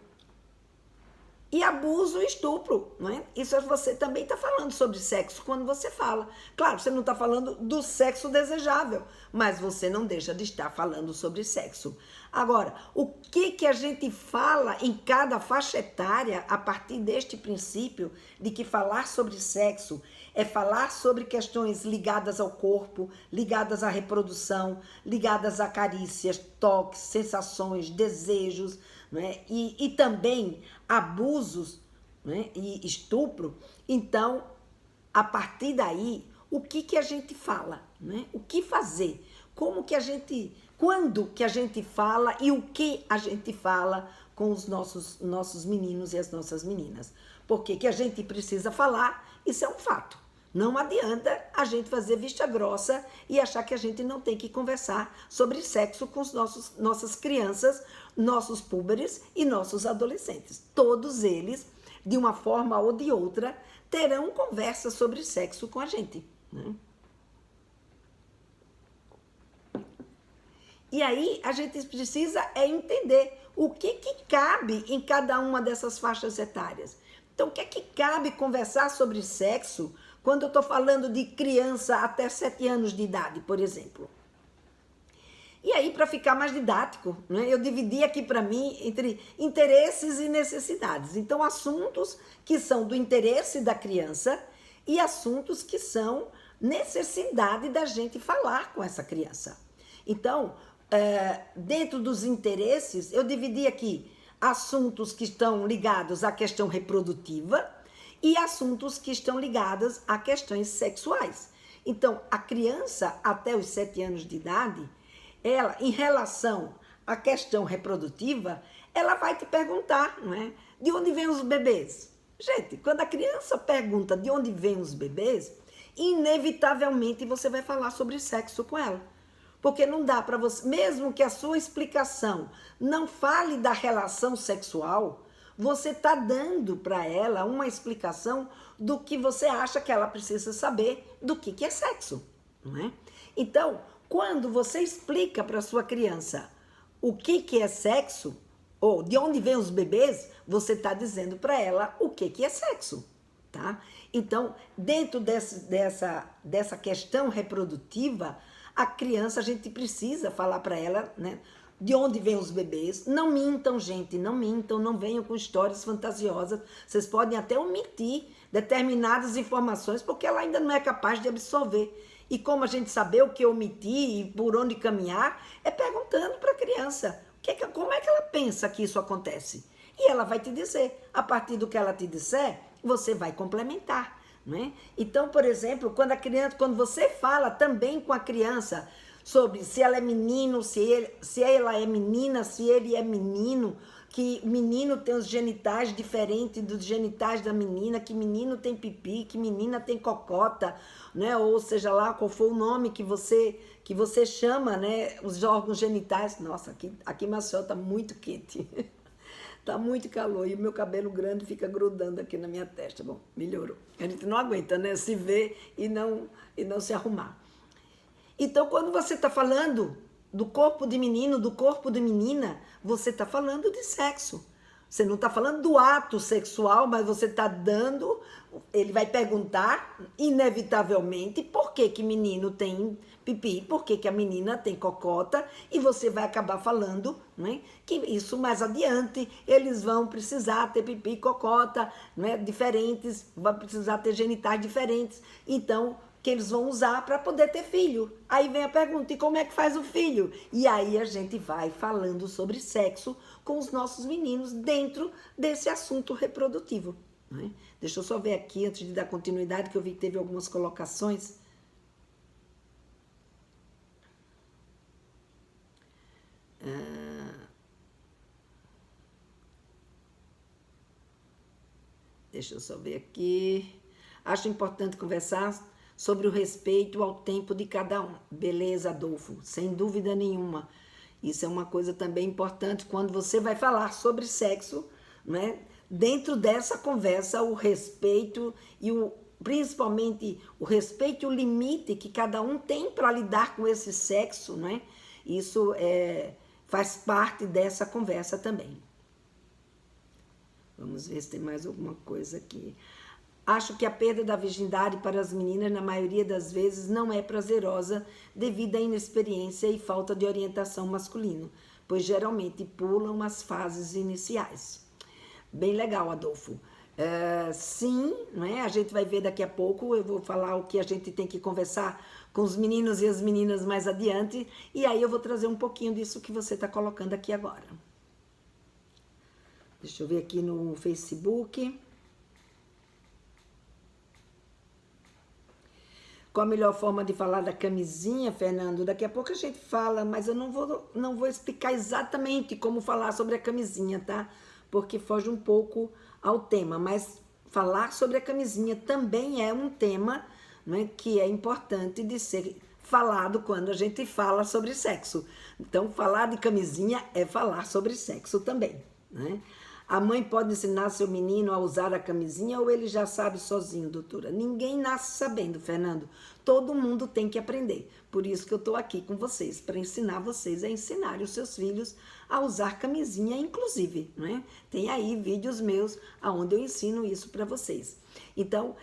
E abuso e estupro, não é? Isso você também está falando sobre sexo quando você fala. Claro, você não está falando do sexo desejável, mas você não deixa de estar falando sobre sexo. Agora, o que a gente fala em cada faixa etária a partir deste princípio de que falar sobre sexo é falar sobre questões ligadas ao corpo, ligadas à reprodução, ligadas a carícias, toques, sensações, desejos, né? E também abusos, né? E estupro. Então, a partir daí, o que a gente fala, né? O que fazer? Como que a gente, quando que a gente fala e o que a gente fala com os nossos meninos e as nossas meninas? Porque que a gente precisa falar, isso é um fato. Não adianta a gente fazer vista grossa e achar que a gente não tem que conversar sobre sexo com nossas crianças, nossos púberes e nossos adolescentes. Todos eles, de uma forma ou de outra, terão conversa sobre sexo com a gente, né? E aí a gente precisa entender o que cabe em cada uma dessas faixas etárias. Então, o que cabe conversar sobre sexo quando eu estou falando de criança até 7 anos de idade, por exemplo? E aí, para ficar mais didático, né, eu dividi aqui para mim entre interesses e necessidades. Então, assuntos que são do interesse da criança e assuntos que são necessidade da gente falar com essa criança. Então, dentro dos interesses, eu dividi aqui assuntos que estão ligados à questão reprodutiva e assuntos que estão ligados a questões sexuais. Então, a criança até os 7 anos de idade, ela, em relação à questão reprodutiva, ela vai te perguntar, não é? De onde vêm os bebês? Gente, quando a criança pergunta de onde vêm os bebês, inevitavelmente você vai falar sobre sexo com ela. Porque não dá para você, mesmo que a sua explicação não fale da relação sexual, você está dando para ela uma explicação do que você acha que ela precisa saber do que é sexo, não é? Então, quando você explica para sua criança o que é sexo, ou de onde vêm os bebês, você está dizendo para ela o que é sexo, tá? Então, dentro dessa questão reprodutiva, a criança, a gente precisa falar para ela, né, de onde vêm os bebês. Não mintam, gente, não mintam, não venham com histórias fantasiosas. Vocês podem até omitir determinadas informações, porque ela ainda não é capaz de absorver. E como a gente saber o que omitir e por onde caminhar, é perguntando para a criança como é que ela pensa que isso acontece. E ela vai te dizer. A partir do que ela te disser, você vai complementar. Né? Então, por exemplo, quando você fala também com a criança sobre se ela é menino, se ela é menina, se ele é menino, que o menino tem os genitais diferentes dos genitais da menina, que menino tem pipi, que menina tem cocota, né? Ou seja lá qual for o nome que você chama, né? Os órgãos genitais. Nossa, aqui Maceió tá muito quente. Tá muito calor e o meu cabelo grande fica grudando aqui na minha testa. Bom, melhorou. A gente não aguenta, né? Se ver e não se arrumar. Então, quando você está falando do corpo de menino, do corpo de menina, você está falando de sexo. Você não está falando do ato sexual, mas você está dando... Ele vai perguntar, inevitavelmente, por que menino tem pipi, por que a menina tem cocota, e você vai acabar falando, né, que isso mais adiante, eles vão precisar ter pipi e cocota, né, diferentes, vão precisar ter genitais diferentes. Então, que eles vão usar para poder ter filho. Aí vem a pergunta, e como é que faz o filho? E aí a gente vai falando sobre sexo com os nossos meninos dentro desse assunto reprodutivo. Né? Deixa eu só ver aqui, antes de dar continuidade, que eu vi que teve algumas colocações. Deixa eu só ver aqui. Acho importante conversar sobre o respeito ao tempo de cada um. Beleza, Adolfo, sem dúvida nenhuma. Isso é uma coisa também importante quando você vai falar sobre sexo, né? Dentro dessa conversa, o respeito e principalmente o respeito e o limite que cada um tem para lidar com esse sexo, né? Isso faz parte dessa conversa também. Vamos ver se tem mais alguma coisa aqui. Acho que a perda da virgindade para as meninas, na maioria das vezes, não é prazerosa devido à inexperiência e falta de orientação masculina, pois geralmente pulam as fases iniciais. Bem legal, Adolfo. Sim, né? A gente vai ver daqui a pouco, eu vou falar o que a gente tem que conversar com os meninos e as meninas mais adiante, e aí eu vou trazer um pouquinho disso que você está colocando aqui agora. Deixa eu ver aqui no Facebook. Qual a melhor forma de falar da camisinha, Fernando? Daqui a pouco a gente fala, mas eu não vou explicar exatamente como falar sobre a camisinha, tá? Porque foge um pouco ao tema. Mas falar sobre a camisinha também é um tema, né, que é importante de ser falado quando a gente fala sobre sexo. Então, falar de camisinha é falar sobre sexo também, né? A mãe pode ensinar seu menino a usar a camisinha ou ele já sabe sozinho, doutora? Ninguém nasce sabendo, Fernando. Todo mundo tem que aprender. Por isso que eu estou aqui com vocês, para ensinar vocês a ensinar os seus filhos a usar camisinha, inclusive, né? Tem aí vídeos meus onde eu ensino isso para vocês. Então,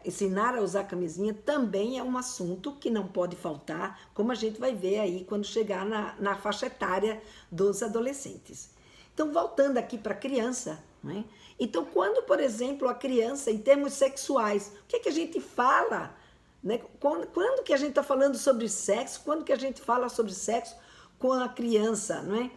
ensinar a usar camisinha também é um assunto que não pode faltar, como a gente vai ver aí quando chegar na faixa etária dos adolescentes. Então, voltando aqui para a criança, né? Então, quando, por exemplo, a criança, em termos sexuais, o que é que a gente fala? Né? Quando que a gente está falando sobre sexo? Quando que a gente fala sobre sexo com a criança? Não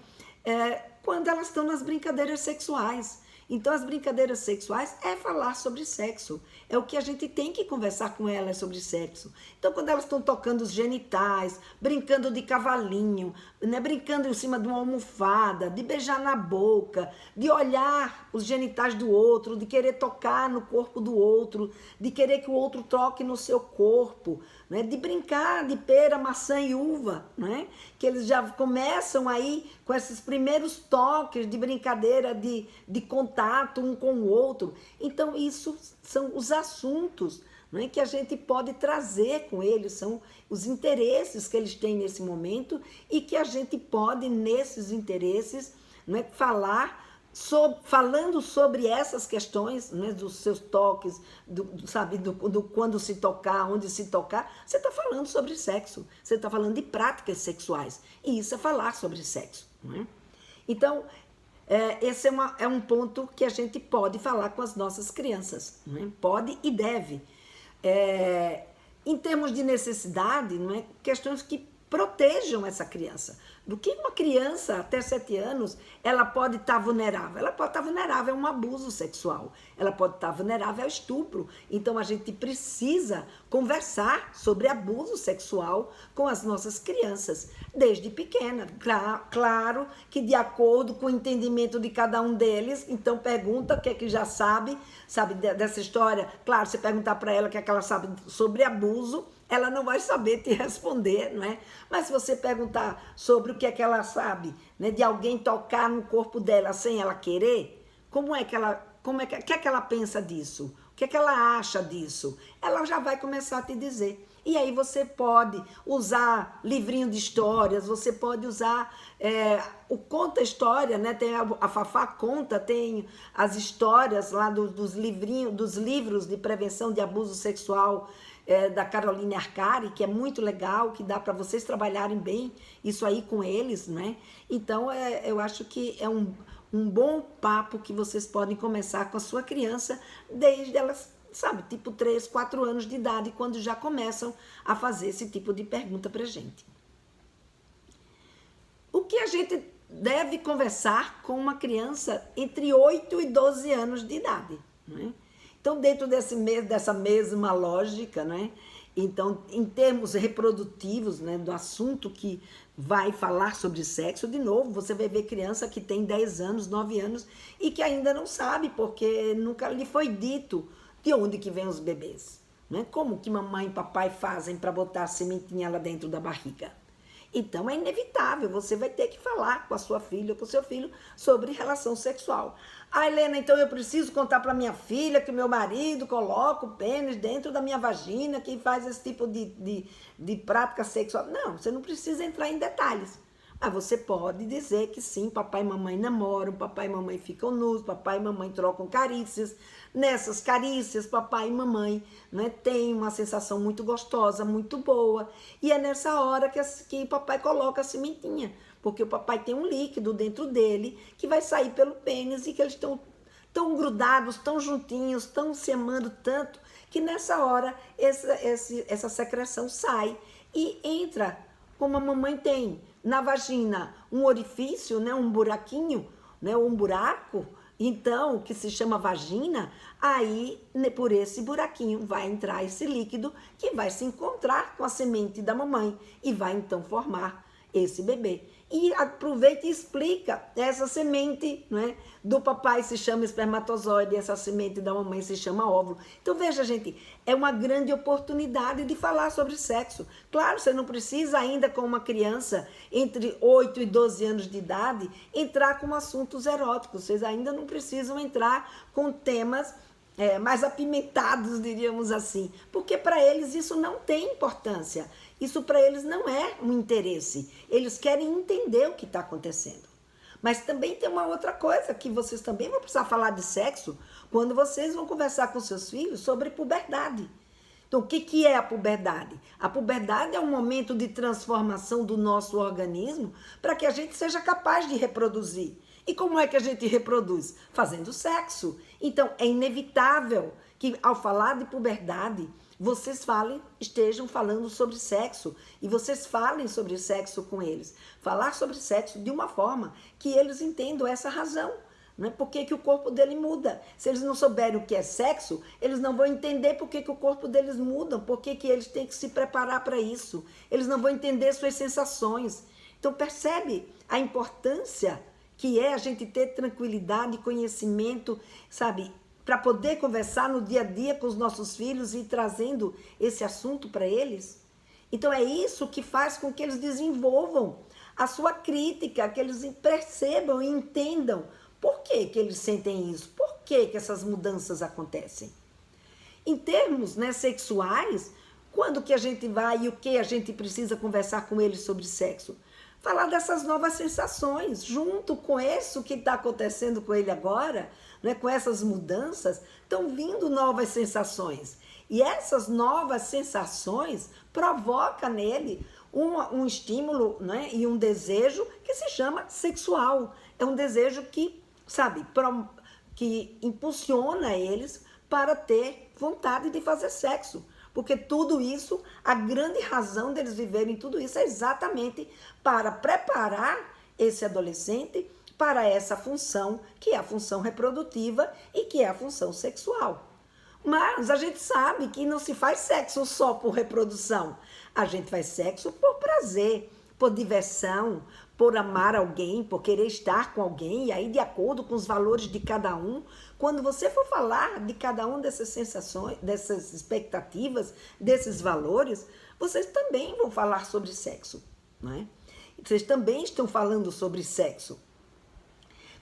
é? Quando elas estão nas brincadeiras sexuais. Então, as brincadeiras sexuais é falar sobre sexo. É o que a gente tem que conversar com elas sobre sexo. Então, quando elas estão tocando os genitais, brincando de cavalinho, né, brincando em cima de uma almofada, de beijar na boca, de olhar os genitais do outro, de querer tocar no corpo do outro, de querer que o outro toque no seu corpo, né, de brincar de pera, maçã e uva, né, que eles já começam aí com esses primeiros toques de brincadeira, de contato um com o outro. Então, isso são os assuntos, né, que a gente pode trazer com eles, são os interesses que eles têm nesse momento e que a gente pode, nesses interesses, né, falando sobre essas questões, né, dos seus toques, do quando se tocar, onde se tocar, você está falando sobre sexo, você está falando de práticas sexuais, e isso é falar sobre sexo. Né? Então, esse é um ponto que a gente pode falar com as nossas crianças, né? Pode e deve. Em termos de necessidade, não é? Questões que protejam essa criança. Do que uma criança até 7 anos, ela pode estar vulnerável? Ela pode estar vulnerável a um abuso sexual, ela pode estar vulnerável ao estupro. Então, a gente precisa conversar sobre abuso sexual com as nossas crianças, desde pequena. Claro que de acordo com o entendimento de cada um deles, então pergunta o que é que já sabe dessa história. Claro, você perguntar para ela o que é que ela sabe sobre abuso, ela não vai saber te responder, não é? Mas se você perguntar sobre o que é que ela sabe, né, de alguém tocar no corpo dela sem ela querer, o que é que ela pensa disso? O que é que ela acha disso? Ela já vai começar a te dizer. E aí você pode usar livrinho de histórias, você pode usar o Conta História, né? Tem a Fafá Conta, tem as histórias lá dos livros de prevenção de abuso sexual, da Caroline Arcari, que é muito legal, que dá para vocês trabalharem bem isso aí com eles, né? Então, eu acho que é um bom papo que vocês podem começar com a sua criança, desde elas sabe, tipo 3, 4 anos de idade, quando já começam a fazer esse tipo de pergunta pra gente. O que a gente deve conversar com uma criança entre 8 e 12 anos de idade, né? Então, dentro dessa mesma lógica, né? Então, em termos reprodutivos, né, do assunto que vai falar sobre sexo, de novo, você vai ver criança que tem 10 anos, 9 anos e que ainda não sabe, porque nunca lhe foi dito de onde que vêm os bebês, né? Como que mamãe e papai fazem para botar a sementinha lá dentro da barriga. Então é inevitável, você vai ter que falar com a sua filha ou com o seu filho sobre relação sexual. Ah, Helena, então eu preciso contar para minha filha que o meu marido coloca o pênis dentro da minha vagina, que faz esse tipo de prática sexual. Não, você não precisa entrar em detalhes. Mas você pode dizer que sim, papai e mamãe namoram, papai e mamãe ficam nus, papai e mamãe trocam carícias. Nessas carícias, papai e mamãe, né, têm uma sensação muito gostosa, muito boa. E é nessa hora que papai coloca a sementinha, porque o papai tem um líquido dentro dele que vai sair pelo pênis e que eles estão tão grudados, tão juntinhos, tão se amando tanto, que nessa hora essa secreção sai e entra, como a mamãe tem na vagina um orifício, né, um buraquinho, né, um buraco, então, que se chama vagina, aí por esse buraquinho vai entrar esse líquido que vai se encontrar com a semente da mamãe e vai então formar esse bebê. E aproveita e explica, essa semente, né, do papai se chama espermatozoide, essa semente da mamãe se chama óvulo. Então veja, gente, é uma grande oportunidade de falar sobre sexo. Claro, você não precisa ainda com uma criança entre 8 e 12 anos de idade entrar com assuntos eróticos, vocês ainda não precisam entrar com temas mais apimentados, diríamos assim, porque para eles isso não tem importância, isso para eles não é um interesse, eles querem entender o que está acontecendo. Mas também tem uma outra coisa, que vocês também vão precisar falar de sexo quando vocês vão conversar com seus filhos sobre puberdade. Então, o que é a puberdade? A puberdade é um momento de transformação do nosso organismo para que a gente seja capaz de reproduzir. E como é que a gente reproduz? Fazendo sexo. Então, é inevitável que ao falar de puberdade, vocês estejam falando sobre sexo e vocês falem sobre sexo com eles. Falar sobre sexo de uma forma que eles entendam essa razão. Não é? Por que o corpo dele muda? Se eles não souberem o que é sexo, eles não vão entender por que o corpo deles muda, por que eles têm que se preparar para isso. Eles não vão entender suas sensações. Então percebe a importância que é a gente ter tranquilidade, conhecimento, sabe, para poder conversar no dia a dia com os nossos filhos e ir trazendo esse assunto para eles. Então é isso que faz com que eles desenvolvam a sua crítica, que eles percebam e entendam por que eles sentem isso, por que essas mudanças acontecem. Em termos, né, sexuais, quando que a gente vai e o que a gente precisa conversar com eles sobre sexo? Falar dessas novas sensações, junto com isso que está acontecendo com ele agora, né, com essas mudanças, estão vindo novas sensações. E essas novas sensações provocam nele um estímulo, né, e um desejo que se chama sexual. É um desejo que, sabe, que impulsiona eles para ter vontade de fazer sexo. Porque tudo isso, a grande razão deles viverem tudo isso é exatamente para preparar esse adolescente para essa função, que é a função reprodutiva e que é a função sexual. Mas a gente sabe que não se faz sexo só por reprodução. A gente faz sexo por prazer, por diversão, por amar alguém, por querer estar com alguém, e aí de acordo com os valores de cada um. Quando você for falar de cada uma dessas sensações, dessas expectativas, desses valores, vocês também vão falar sobre sexo, não é? Vocês também estão falando sobre sexo.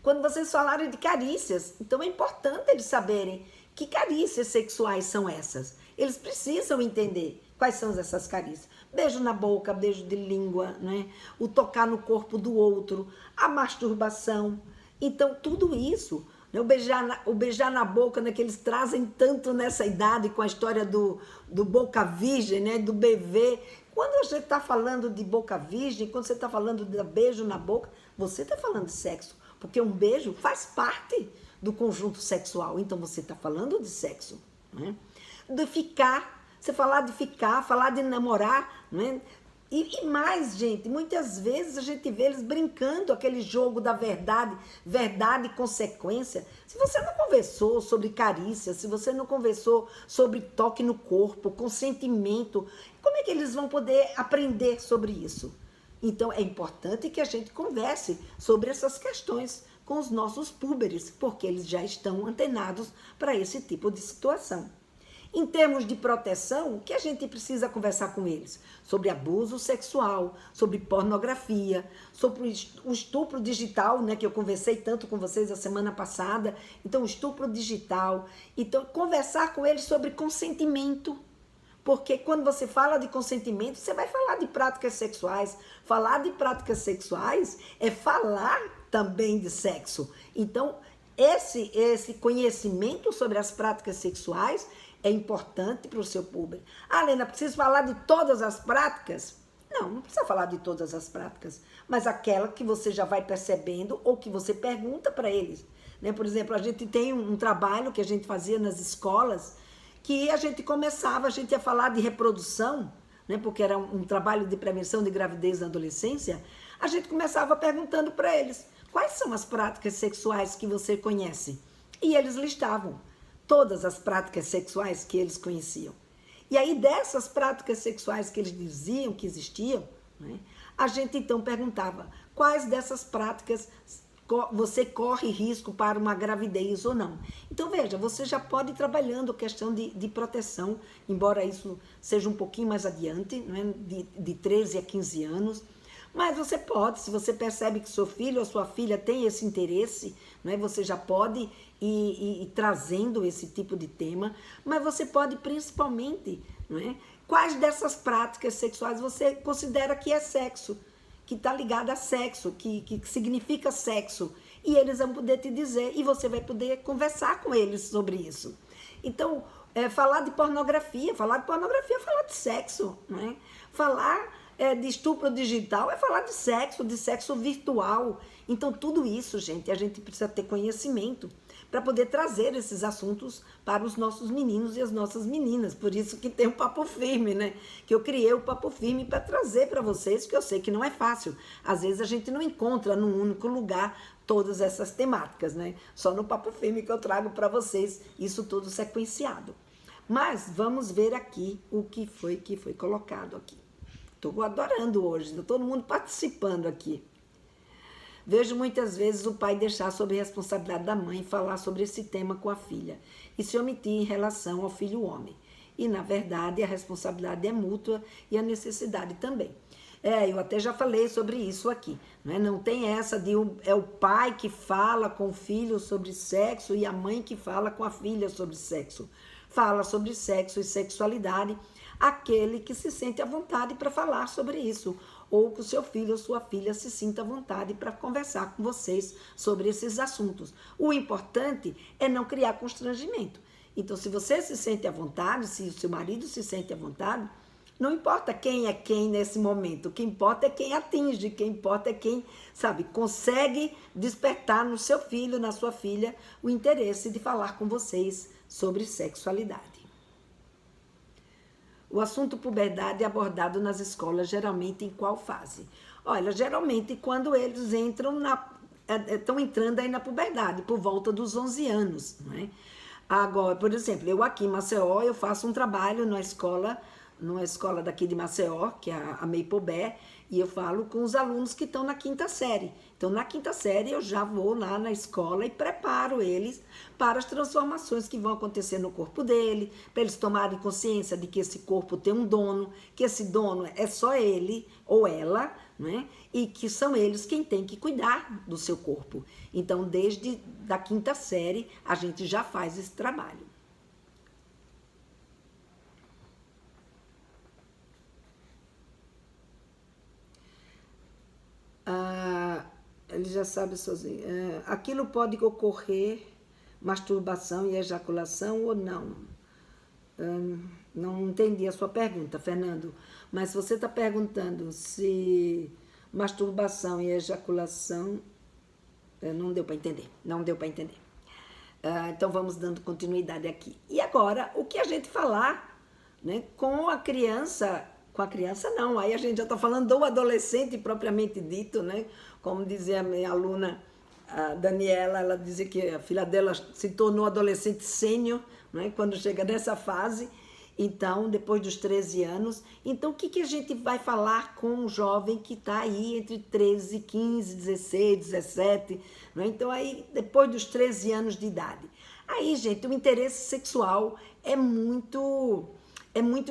Quando vocês falarem de carícias, então é importante eles saberem que carícias sexuais são essas. Eles precisam entender quais são essas carícias. Beijo na boca, beijo de língua, né? O tocar no corpo do outro, a masturbação. Então, tudo isso, né? O beijar na boca, né? Que eles trazem tanto nessa idade com a história do boca virgem, né? Do bebê. Quando a gente está falando de boca virgem, quando você está falando de beijo na boca, você está falando de sexo. Porque um beijo faz parte do conjunto sexual. Então, você está falando de sexo. né? De ficar, você falar de ficar, falar de namorar, né? E mais, gente, muitas vezes a gente vê eles brincando aquele jogo da verdade, verdade e consequência. Se você não conversou sobre carícia, se você não conversou sobre toque no corpo, consentimento, como é que eles vão poder aprender sobre isso? Então é importante que a gente converse sobre essas questões com os nossos púberes, porque eles já estão antenados para esse tipo de situação. Em termos de proteção, o que a gente precisa conversar com eles? Sobre abuso sexual, sobre pornografia, sobre o estupro digital, né, que eu conversei tanto com vocês a semana passada. Então, o estupro digital. Então, conversar com eles sobre consentimento. Porque quando você fala de consentimento, você vai falar de práticas sexuais. Falar de práticas sexuais é falar também de sexo. Então, esse conhecimento sobre as práticas sexuais é importante para o seu público. Ah, Lena, preciso falar de todas as práticas? Não, não precisa falar de todas as práticas, mas aquela que você já vai percebendo ou que você pergunta para eles. Né? Por exemplo, a gente tem um trabalho que a gente fazia nas escolas, que a gente ia falar de reprodução, né? Porque era um trabalho de prevenção de gravidez na adolescência. A gente começava perguntando para eles, quais são as práticas sexuais que você conhece? E eles listavam todas as práticas sexuais que eles conheciam. E aí, dessas práticas sexuais que eles diziam que existiam, né, a gente então perguntava quais dessas práticas você corre risco para uma gravidez ou não. Então, veja, você já pode ir trabalhando a questão de proteção, embora isso seja um pouquinho mais adiante, né, de 13 a 15 anos. Mas você pode, se você percebe que seu filho ou sua filha tem esse interesse, né, você já pode ir trazendo esse tipo de tema, mas você pode principalmente, né, quais dessas práticas sexuais você considera que é sexo, que está ligado a sexo, que significa sexo, e eles vão poder te dizer, e você vai poder conversar com eles sobre isso. Então, falar de pornografia é falar de sexo, né? Falar de estupro digital é falar de sexo virtual. Então, tudo isso, gente, a gente precisa ter conhecimento para poder trazer esses assuntos para os nossos meninos e as nossas meninas. Por isso que tem o Papo Firme, né? Que eu criei o Papo Firme para trazer para vocês, que eu sei que não é fácil. Às vezes a gente não encontra num único lugar todas essas temáticas, né? Só no Papo Firme que eu trago para vocês isso tudo sequenciado. Mas vamos ver aqui o que foi colocado aqui. Estou adorando hoje, está todo mundo participando aqui. Vejo muitas vezes o pai deixar sob responsabilidade da mãe falar sobre esse tema com a filha e se omitir em relação ao filho homem. E, na verdade, a responsabilidade é mútua e a necessidade também. Eu até já falei sobre isso aqui. Né? Não tem essa de é o pai que fala com o filho sobre sexo e a mãe que fala com a filha sobre sexo. Fala sobre sexo e sexualidade aquele que se sente à vontade para falar sobre isso, ou que o seu filho ou sua filha se sinta à vontade para conversar com vocês sobre esses assuntos. O importante é não criar constrangimento. Então, se você se sente à vontade, se o seu marido se sente à vontade, não importa quem é quem nesse momento, o que importa é quem atinge, o que importa é quem, sabe, consegue despertar no seu filho, na sua filha, o interesse de falar com vocês sobre sexualidade. O assunto puberdade é abordado nas escolas geralmente em qual fase? Olha, geralmente quando eles estão entrando aí na puberdade, por volta dos 11 anos, não é? Agora, por exemplo, eu aqui em Maceió, eu faço um trabalho numa escola daqui de Maceió, que é a Meipobé, e eu falo com os alunos que estão na quinta série. Então, na quinta série, eu já vou lá na escola e preparo eles para as transformações que vão acontecer no corpo dele, para eles tomarem consciência de que esse corpo tem um dono, que esse dono é só ele ou ela, né? E que são eles quem tem que cuidar do seu corpo. Então, desde da quinta série, a gente já faz esse trabalho. Ele já sabe sozinho. Aquilo pode ocorrer masturbação e ejaculação ou não? Não entendi a sua pergunta, Fernando. Mas se você está perguntando se masturbação e ejaculação, não deu para entender. Não deu para entender. Então vamos dando continuidade aqui. E agora, o que a gente falar, né, com a criança não, aí a gente já está falando do adolescente propriamente dito, né? Como dizia a minha aluna, a Daniela, ela dizia que a filha dela se tornou adolescente sênior, né, quando chega nessa fase. Então, depois dos 13 anos, então o que a gente vai falar com um jovem que está aí entre 13, 15, 16, 17, né? Então aí, depois dos 13 anos de idade. Aí, gente, o interesse sexual é muito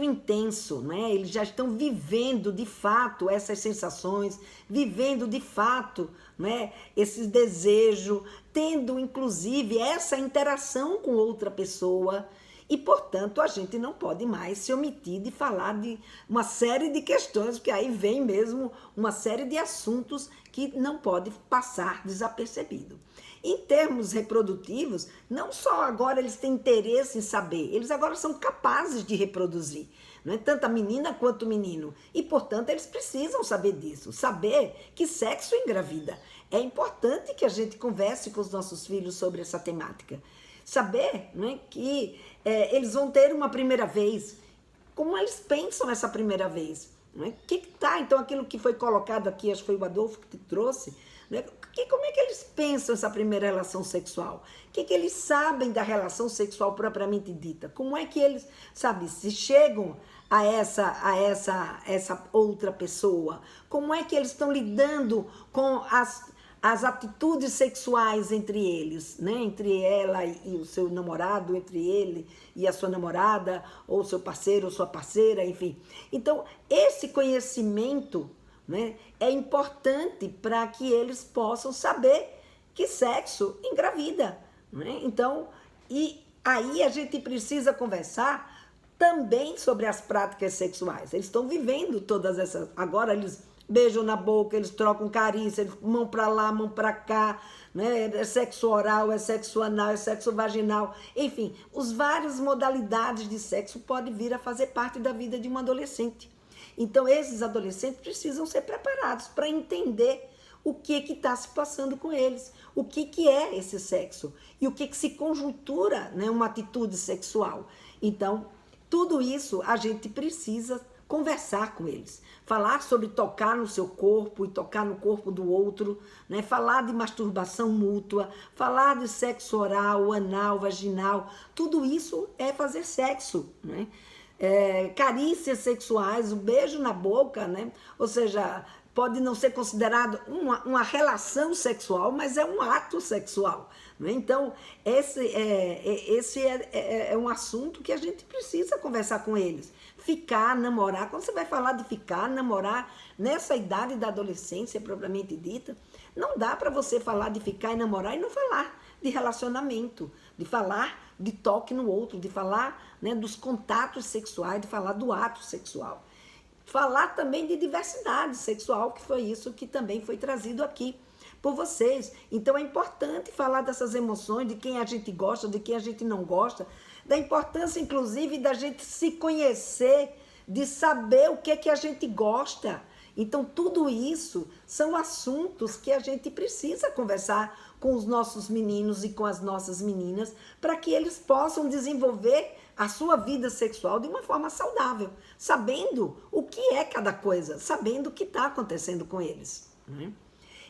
intenso, né? Eles já estão vivendo de fato essas sensações, vivendo de fato, né, esse desejo, tendo inclusive essa interação com outra pessoa. E, portanto, a gente não pode mais se omitir de falar de uma série de questões, porque aí vem mesmo uma série de assuntos que não pode passar desapercebido. Em termos reprodutivos, não só agora eles têm interesse em saber, eles agora são capazes de reproduzir, não é? Tanto a menina quanto o menino. E, portanto, eles precisam saber disso, saber que sexo engravida. É importante que a gente converse com os nossos filhos sobre essa temática. Saber, né, que eles vão ter uma primeira vez. Como eles pensam essa primeira vez? Né? Que tá, então, aquilo que foi colocado aqui, acho que foi o Adolfo que trouxe, né? Como é que eles pensam essa primeira relação sexual? O que eles sabem da relação sexual propriamente dita? Como é que eles, sabe, se chegam a essa outra pessoa? Como é que eles estão lidando com as atitudes sexuais entre eles, né? Entre ela e o seu namorado, entre ele e a sua namorada, ou seu parceiro ou sua parceira, enfim. Então, esse conhecimento, né, é importante para que eles possam saber que sexo engravida, né? Então, e aí a gente precisa conversar também sobre as práticas sexuais. Eles estão vivendo todas essas... Agora eles beijam na boca, eles trocam carícia, eles mão para lá, mão para cá, né? É sexo oral, é sexo anal, é sexo vaginal. Enfim, as várias modalidades de sexo podem vir a fazer parte da vida de um adolescente. Então, esses adolescentes precisam ser preparados para entender o que está se passando com eles, o que é esse sexo e o que se conjuntura, né, uma atitude sexual. Então, tudo isso a gente precisa conversar com eles, falar sobre tocar no seu corpo e tocar no corpo do outro, né? Falar de masturbação mútua, falar de sexo oral, anal, vaginal, tudo isso é fazer sexo, né? Carícias sexuais, o beijo na boca, né? Ou seja, pode não ser considerado uma relação sexual, mas é um ato sexual, né? Então, esse é um assunto que a gente precisa conversar com eles. Ficar, namorar, quando você vai falar de ficar, namorar, nessa idade da adolescência propriamente dita, não dá para você falar de ficar e namorar e não falar de relacionamento, de falar de toque no outro, de falar, né, dos contatos sexuais, de falar do ato sexual. Falar também de diversidade sexual, que foi isso que também foi trazido aqui por vocês. Então é importante falar dessas emoções, de quem a gente gosta, de quem a gente não gosta, da importância, inclusive, da gente se conhecer, de saber o que a gente gosta. Então, tudo isso são assuntos que a gente precisa conversar com os nossos meninos e com as nossas meninas, para que eles possam desenvolver a sua vida sexual de uma forma saudável, sabendo o que é cada coisa, sabendo o que está acontecendo com eles, né?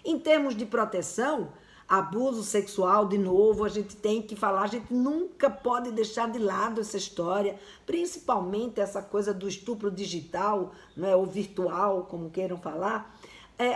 Em termos de proteção, abuso sexual, de novo, a gente tem que falar, a gente nunca pode deixar de lado essa história, principalmente essa coisa do estupro digital, né, ou virtual, como queiram falar.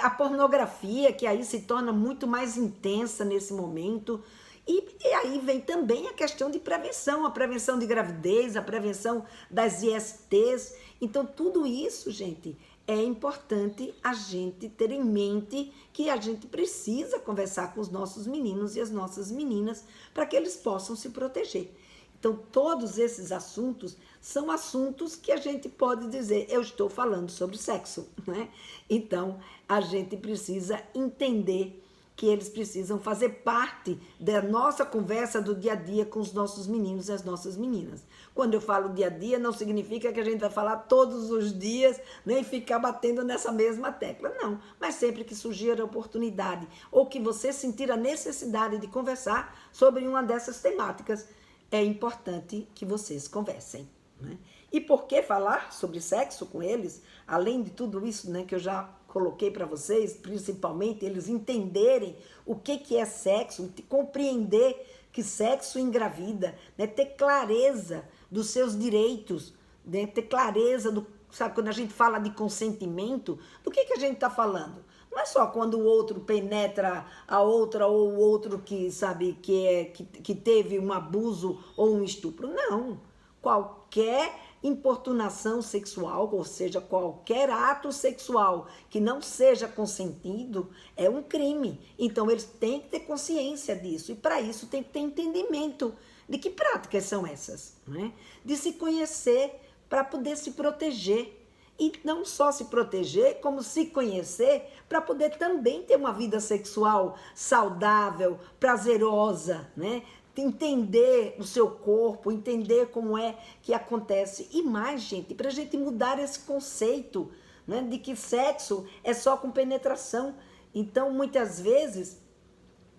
A pornografia, que aí se torna muito mais intensa nesse momento. E aí vem também a questão de prevenção, a prevenção de gravidez, a prevenção das ISTs. Então, tudo isso, gente, é importante a gente ter em mente que a gente precisa conversar com os nossos meninos e as nossas meninas para que eles possam se proteger. Então, todos esses assuntos são assuntos que a gente pode dizer, eu estou falando sobre sexo, né? Então, a gente precisa entender que eles precisam fazer parte da nossa conversa do dia a dia com os nossos meninos e as nossas meninas. Quando eu falo dia a dia, não significa que a gente vai falar todos os dias, nem ficar batendo nessa mesma tecla, não. Mas sempre que surgir a oportunidade ou que você sentir a necessidade de conversar sobre uma dessas temáticas, é importante que vocês conversem, né? E por que falar sobre sexo com eles? Além de tudo isso, né, que eu já coloquei para vocês, principalmente eles entenderem o que é sexo, compreender que sexo engravida, né, ter clareza dos seus direitos, né, ter clareza do, sabe, quando a gente fala de consentimento, do que a gente está falando? Não é só quando o outro penetra a outra ou o outro que, sabe, que teve um abuso ou um estupro. Não. Qualquer importunação sexual, ou seja, qualquer ato sexual que não seja consentido, é um crime. Então, eles têm que ter consciência disso. E, para isso, tem que ter entendimento de que práticas são essas, né? De se conhecer para poder se proteger. E não só se proteger, como se conhecer para poder também ter uma vida sexual saudável, prazerosa, né? Entender o seu corpo, entender como é que acontece. E mais, gente, para a gente mudar esse conceito, né, de que sexo é só com penetração. Então, muitas vezes,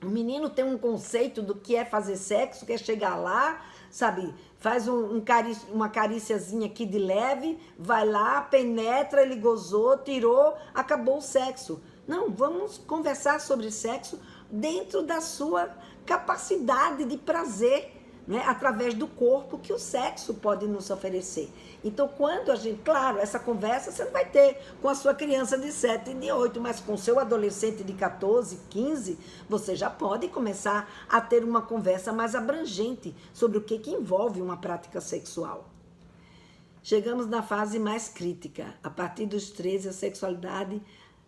o menino tem um conceito do que é fazer sexo, que é chegar lá, sabe, faz uma caríciazinha aqui de leve, vai lá, penetra, ele gozou, tirou, acabou o sexo. Não, vamos conversar sobre sexo dentro da sua capacidade de prazer, né, através do corpo que o sexo pode nos oferecer. Então, quando a gente, claro, essa conversa você não vai ter com a sua criança de 7 e de 8, mas com o seu adolescente de 14, 15, você já pode começar a ter uma conversa mais abrangente sobre o que envolve uma prática sexual. Chegamos na fase mais crítica. A partir dos 13, a sexualidade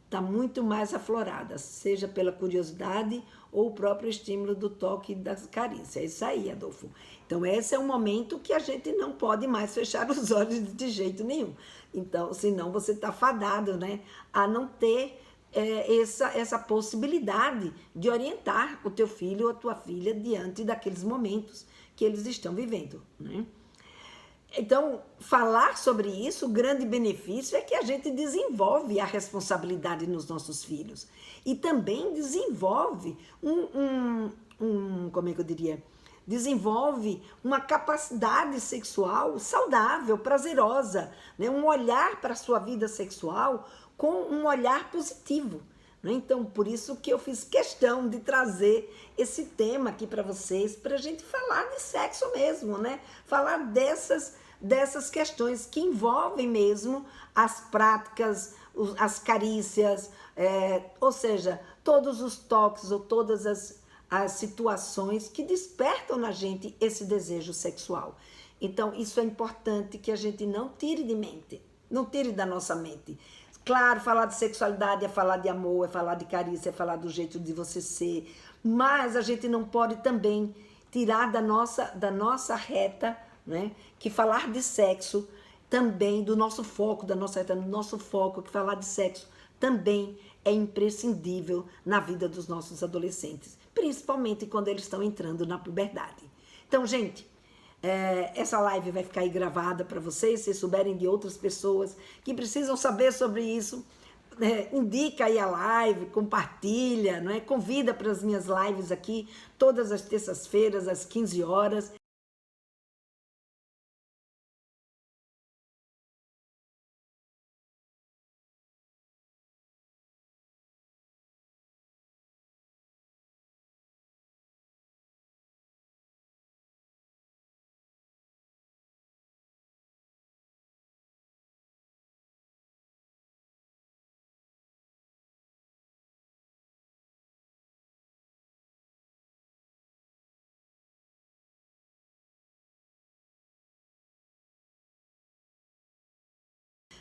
está muito mais aflorada, seja pela curiosidade ou o próprio estímulo do toque e das carícias. É isso aí, Adolfo. Então, esse é um momento que a gente não pode mais fechar os olhos de jeito nenhum. Então, senão você está fadado, né, a não ter essa possibilidade de orientar o teu filho ou a tua filha diante daqueles momentos que eles estão vivendo, né? Então, falar sobre isso, o grande benefício é que a gente desenvolve a responsabilidade nos nossos filhos. E também desenvolve como é que eu diria? Desenvolve uma capacidade sexual saudável, prazerosa, né? Um olhar para a sua vida sexual com um olhar positivo. Então, por isso que eu fiz questão de trazer esse tema aqui para vocês, para a gente falar de sexo mesmo, né? Falar dessas questões que envolvem mesmo as práticas, as carícias, ou seja, todos os toques ou todas as situações que despertam na gente esse desejo sexual. Então, isso é importante que a gente não tire de mente, não tire da nossa mente. Claro, falar de sexualidade é falar de amor, é falar de carícia, é falar do jeito de você ser, mas a gente não pode também tirar da nossa reta, né, que falar de sexo também, do nosso foco, da nossa reta, do nosso foco, que falar de sexo também é imprescindível na vida dos nossos adolescentes, principalmente quando eles estão entrando na puberdade. Então, gente, essa live vai ficar aí gravada para vocês, se souberem de outras pessoas que precisam saber sobre isso, indica aí a live, compartilha, não é? Convida para as minhas lives aqui, todas as terças-feiras, às 15 horas.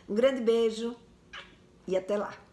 Um grande beijo e até lá.